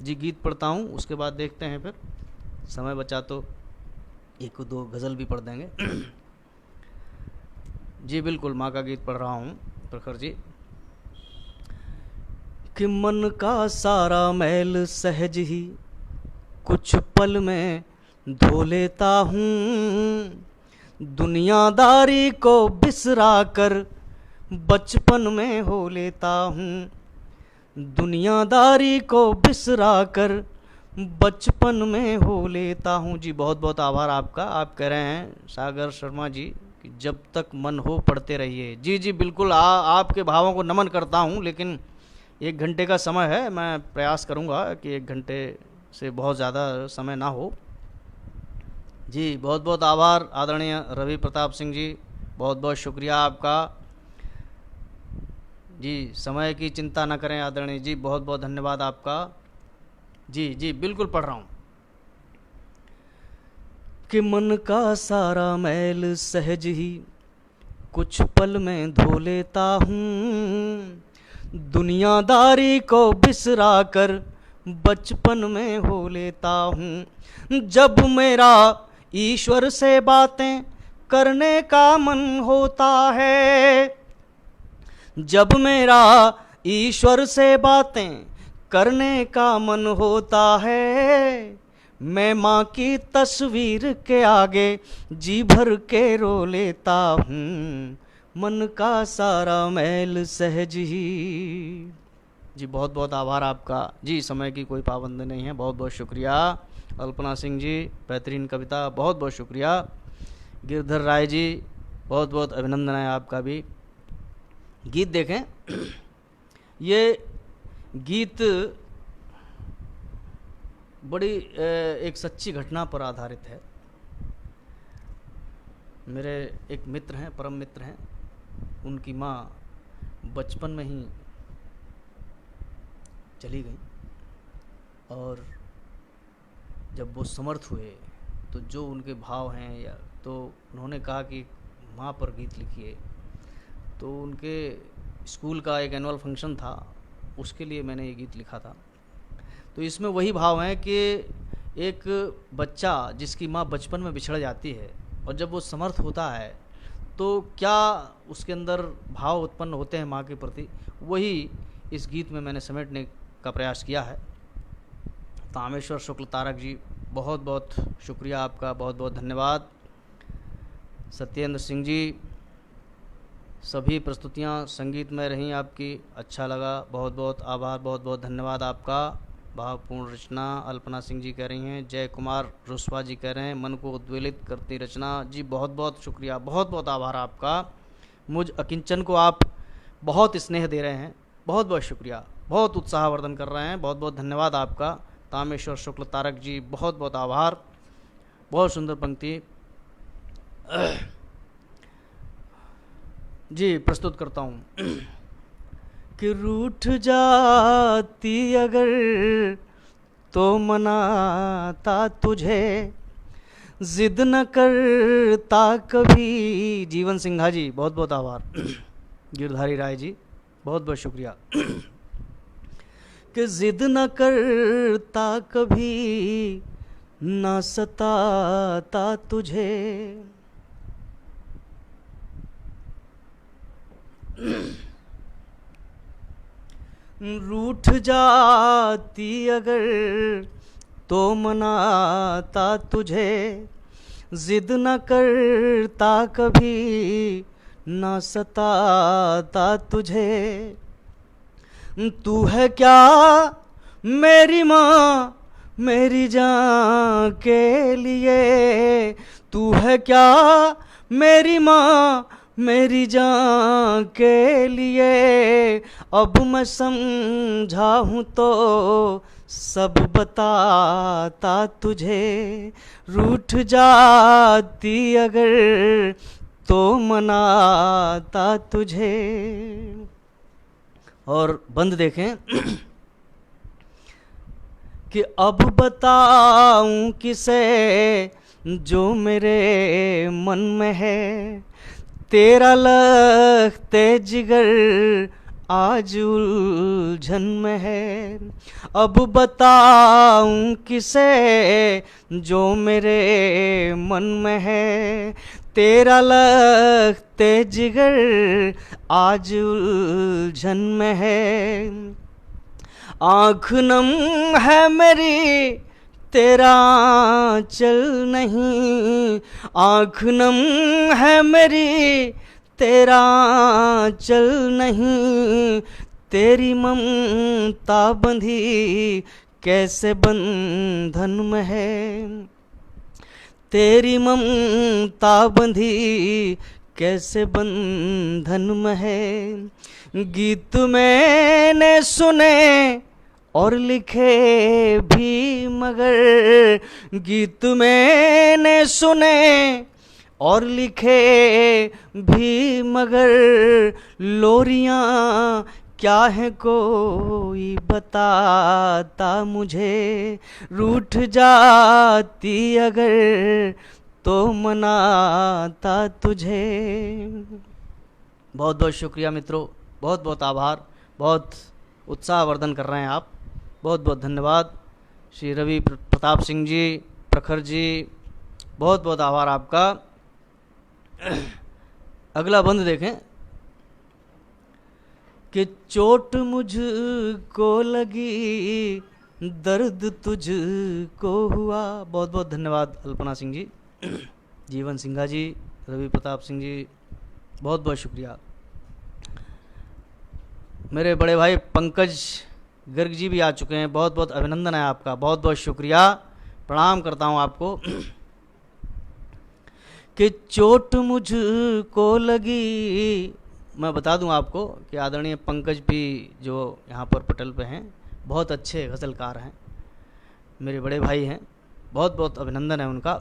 जी गीत पढ़ता हूँ, उसके बाद देखते हैं, फिर समय बचा तो एक दो गज़ल भी पढ़ देंगे। जी बिल्कुल माँ का गीत पढ़ रहा हूँ प्रखर जी। कि मन का सारा मैल सहज ही कुछ पल में धो लेता हूँ, दुनियादारी को बिसरा कर बचपन में हो लेता हूँ, दुनियादारी को बिसरा कर बचपन में हो लेता हूँ। जी बहुत बहुत आभार आपका। आप कह रहे हैं सागर शर्मा जी कि जब तक मन हो पढ़ते रहिए। जी जी बिल्कुल आपके भावों को नमन करता हूँ, लेकिन 1 घंटे का समय है, मैं प्रयास करूँगा कि 1 घंटे से बहुत ज़्यादा समय ना हो। जी बहुत बहुत आभार आदरणीय रवि प्रताप सिंह जी, बहुत बहुत शुक्रिया आपका। जी समय की चिंता न करें आदरणीय जी, बहुत बहुत धन्यवाद आपका। जी जी बिल्कुल पढ़ रहा हूँ। कि मन का सारा मैल सहज ही कुछ पल में धो लेता हूँ, दुनियादारी को बिसरा कर बचपन में हो लेता हूँ। जब मेरा ईश्वर से बातें करने का मन होता है, जब मेरा ईश्वर से बातें करने का मन होता है, मैं माँ की तस्वीर के आगे जी भर के रो लेता हूँ, मन का सारा मैल सहज ही। जी बहुत बहुत आभार आपका जी, समय की कोई पाबंदी नहीं है, बहुत बहुत शुक्रिया। अल्पना सिंह जी, बेहतरीन कविता, बहुत बहुत शुक्रिया। गिरधर राय जी, बहुत बहुत अभिनंदन है आपका भी। गीत देखें, ये गीत बड़ी एक सच्ची घटना पर आधारित है। मेरे एक मित्र हैं, परम मित्र हैं, उनकी माँ बचपन में ही चली गई और जब वो समर्थ हुए तो जो उनके भाव हैं, या तो उन्होंने कहा कि माँ पर गीत लिखिए। तो उनके स्कूल का एक एनुअल फंक्शन था, उसके लिए मैंने ये गीत लिखा था। तो इसमें वही भाव है कि एक बच्चा जिसकी माँ बचपन में बिछड़ जाती है और जब वो समर्थ होता है तो क्या उसके अंदर भाव उत्पन्न होते हैं माँ के प्रति, वही इस गीत में मैंने समेटने का प्रयास किया है। तामेश्वर शुक्ल तारक जी, बहुत बहुत शुक्रिया आपका, बहुत बहुत धन्यवाद। सत्येंद्र सिंह जी, सभी प्रस्तुतियाँ संगीतमय रहीं आपकी, अच्छा लगा, बहुत बहुत आभार, बहुत बहुत धन्यवाद आपका। भावपूर्ण रचना, अल्पना सिंह जी कह रही हैं। जय कुमार रुस्वा जी कह रहे हैं, मन को उद्वेलित करती रचना। जी बहुत बहुत शुक्रिया, बहुत बहुत आभार आपका। मुझ अकिंचन को आप बहुत स्नेह दे रहे हैं, बहुत बहुत शुक्रिया, बहुत उत्साहवर्धन कर रहे हैं, बहुत बहुत धन्यवाद आपका। तामेश्वर शुक्ल तारक जी, बहुत बहुत आभार, बहुत सुंदर पंक्ति। जी प्रस्तुत करता हूँ कि रूठ जाती अगर तो मनाता तुझे, जिद न करता कभी। जीवन सिंघा जी, बहुत बहुत आभार। गिरधारी राय जी, बहुत बहुत शुक्रिया। कि जिद न करता कभी, न सताता तुझे। रूठ जाती अगर तो मनाता तुझे, जिद न करता कभी, न सताता तुझे। तू है क्या मेरी माँ मेरी जान के लिए, तू है क्या मेरी माँ मेरी जान के लिए। अब मैं समझा हूँ तो सब बताता तुझे, रूठ जाती अगर तो मनाता तुझे। और बंद देखें कि अब बताऊं किसे जो मेरे मन में है, तेरा लगते जिगर आज उलझन में है। अब बताऊं किसे जो मेरे मन में है, तेरा लगते जिगर आज उलझन में है। आँख नम है मेरी तेरा चल नहीं, आँख नम है मेरी तेरा चल नहीं। तेरी ममता बंधी कैसे बंधन में है, तेरी ममता बंधी कैसे बंधन में है। गीत मैंने सुने और लिखे भी मगर, गीत मैंने सुने और लिखे भी मगर, लोरियां क्या है कोई बताता मुझे। रूठ जाती अगर तो मनाता तुझे। बहुत बहुत शुक्रिया मित्रों, बहुत बहुत आभार, बहुत उत्साहवर्धन कर रहे हैं आप, बहुत बहुत धन्यवाद। श्री रवि प्रताप सिंह जी, प्रखर जी, बहुत बहुत आभार आपका। अगला बंद देखें कि चोट मुझको लगी दर्द तुझको हुआ। बहुत बहुत धन्यवाद अल्पना सिंह जी, जीवन सिंघा जी, रवि प्रताप सिंह जी, बहुत बहुत शुक्रिया। मेरे बड़े भाई पंकज गर्ग जी भी आ चुके हैं, बहुत बहुत अभिनंदन है आपका, बहुत बहुत शुक्रिया, प्रणाम करता हूँ आपको। कि चोट मुझको लगी, मैं बता दूं आपको कि आदरणीय पंकज भी जो यहाँ पर पटल पे हैं, बहुत अच्छे गज़लकार हैं, मेरे बड़े भाई हैं, बहुत बहुत अभिनंदन है उनका।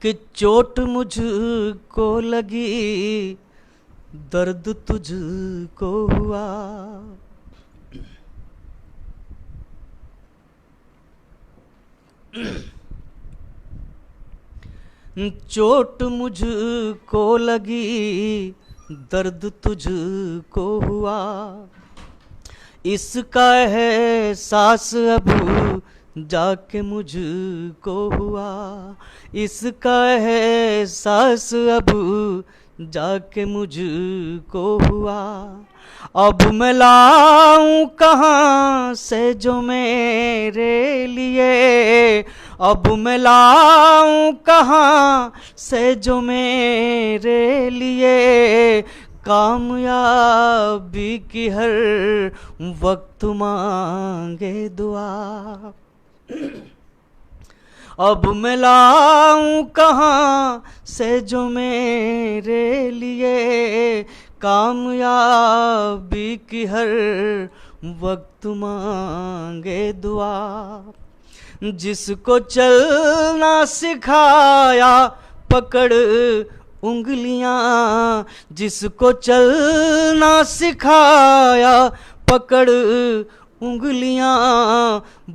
कि चोट मुझको लगी, दर्द तुझको हुआ, चोट मुझको लगी, दर्द तुझको हुआ, इसका एहसास अब जाके मुझको हुआ, इसका एहसास अब जाके मुझको हुआ। अब मैं लाऊं कहाँ से जो मेरे लिए, अब मैं लाऊं कहाँ से जो मेरे लिए, कामयाबी की हर वक्त मांगे दुआ। अब मैं लाऊं कहाँ से जो मेरे लिए, कामयाबी की हर वक्त मांगे दुआ। जिसको चलना सिखाया पकड़ उंगलियां, जिसको चलना सिखाया पकड़ उंगलियां,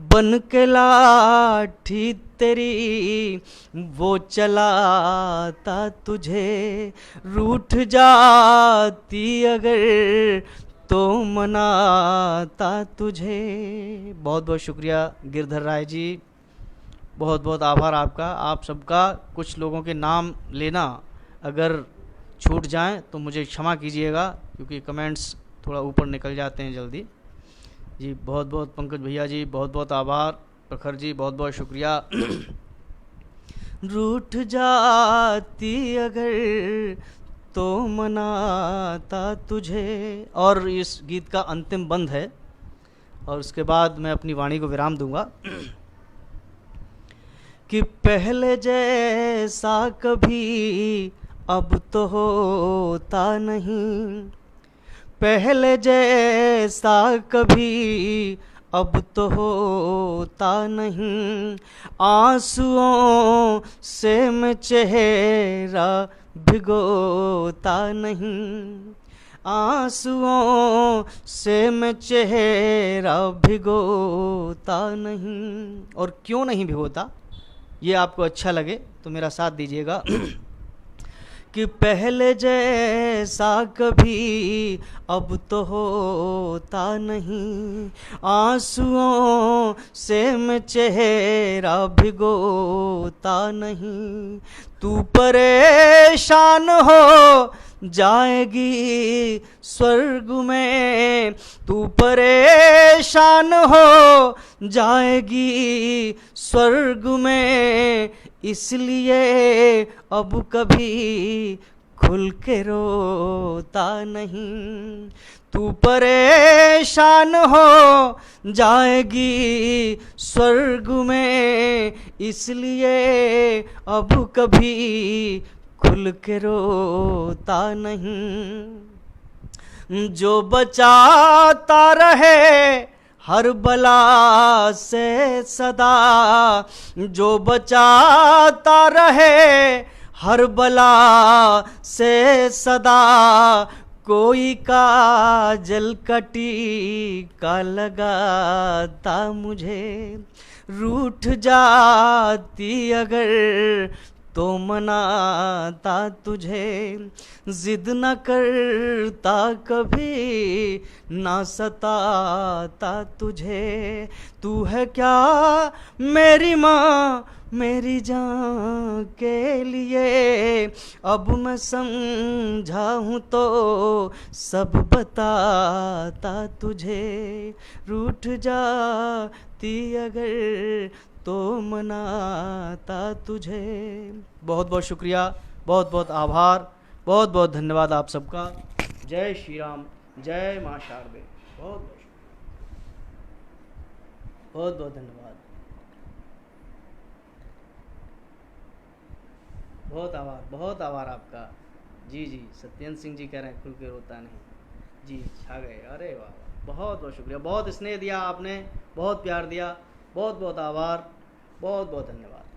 बन के लाठी तेरी वो चलाता तुझे, रूठ जाती अगर तो मनाता तुझे। बहुत बहुत शुक्रिया गिरधर राय जी, बहुत बहुत आभार आपका, आप सबका। कुछ लोगों के नाम लेना अगर छूट जाएं तो मुझे क्षमा कीजिएगा, क्योंकि कमेंट्स थोड़ा ऊपर निकल जाते हैं जल्दी जी। बहुत बहुत पंकज भैया जी, बहुत बहुत आभार। प्रखर जी, बहुत बहुत शुक्रिया। रूठ जाती अगर तो मनाता तुझे। और इस गीत का अंतिम बंद है, और उसके बाद मैं अपनी वाणी को विराम दूंगा। कि पहले जैसा कभी अब तो होता नहीं, पहले जैसा कभी अब तो होता नहीं, आंसुओं से मैं चेहरा भिगोता नहीं, आंसुओं से मैं चेहरा भिगोता नहीं। और क्यों नहीं भिगोता, ये आपको अच्छा लगे तो मेरा साथ दीजिएगा। कि पहले जैसा कभी अब तो होता नहीं, आंसुओं से मैं चेहरा भिगोता नहीं। तू परेशान हो जाएगी स्वर्ग में, तू परेशान हो जाएगी स्वर्ग में, इसलिए अब कभी खुल के रोता नहीं। तू परेशान हो जाएगी स्वर्ग में, इसलिए अब कभी खुल के रोता नहीं। जो बचाता रहे हर बला से सदा, जो बचाता रहे हर बला से सदा, कोई काजल का टीका लगाता मुझे, रूठ जाती अगर तो मनाता तुझे, जिद न करता कभी ना सताता तुझे। तू है क्या मेरी माँ मेरी जान के लिए। अब मैं समझा हूँ तो सब बताता तुझे, रूठ जाती अगर तो मनाता तुझे। बहुत बहुत शुक्रिया, बहुत बहुत आभार, बहुत बहुत धन्यवाद आप सबका। जय श्री राम, जय माँ शारदे। बहुत बहुत शुक्रिया, बहुत बहुत धन्यवाद, बहुत आभार आपका। जी जी, सत्येंद्र सिंह जी कह रहे हैं खुल के रोता नहीं। जी छा गए, अरे वाह वाह, बहुत बहुत शुक्रिया, बहुत स्नेह दिया आपने, बहुत प्यार दिया, बहुत बहुत आभार, बहुत बहुत धन्यवाद।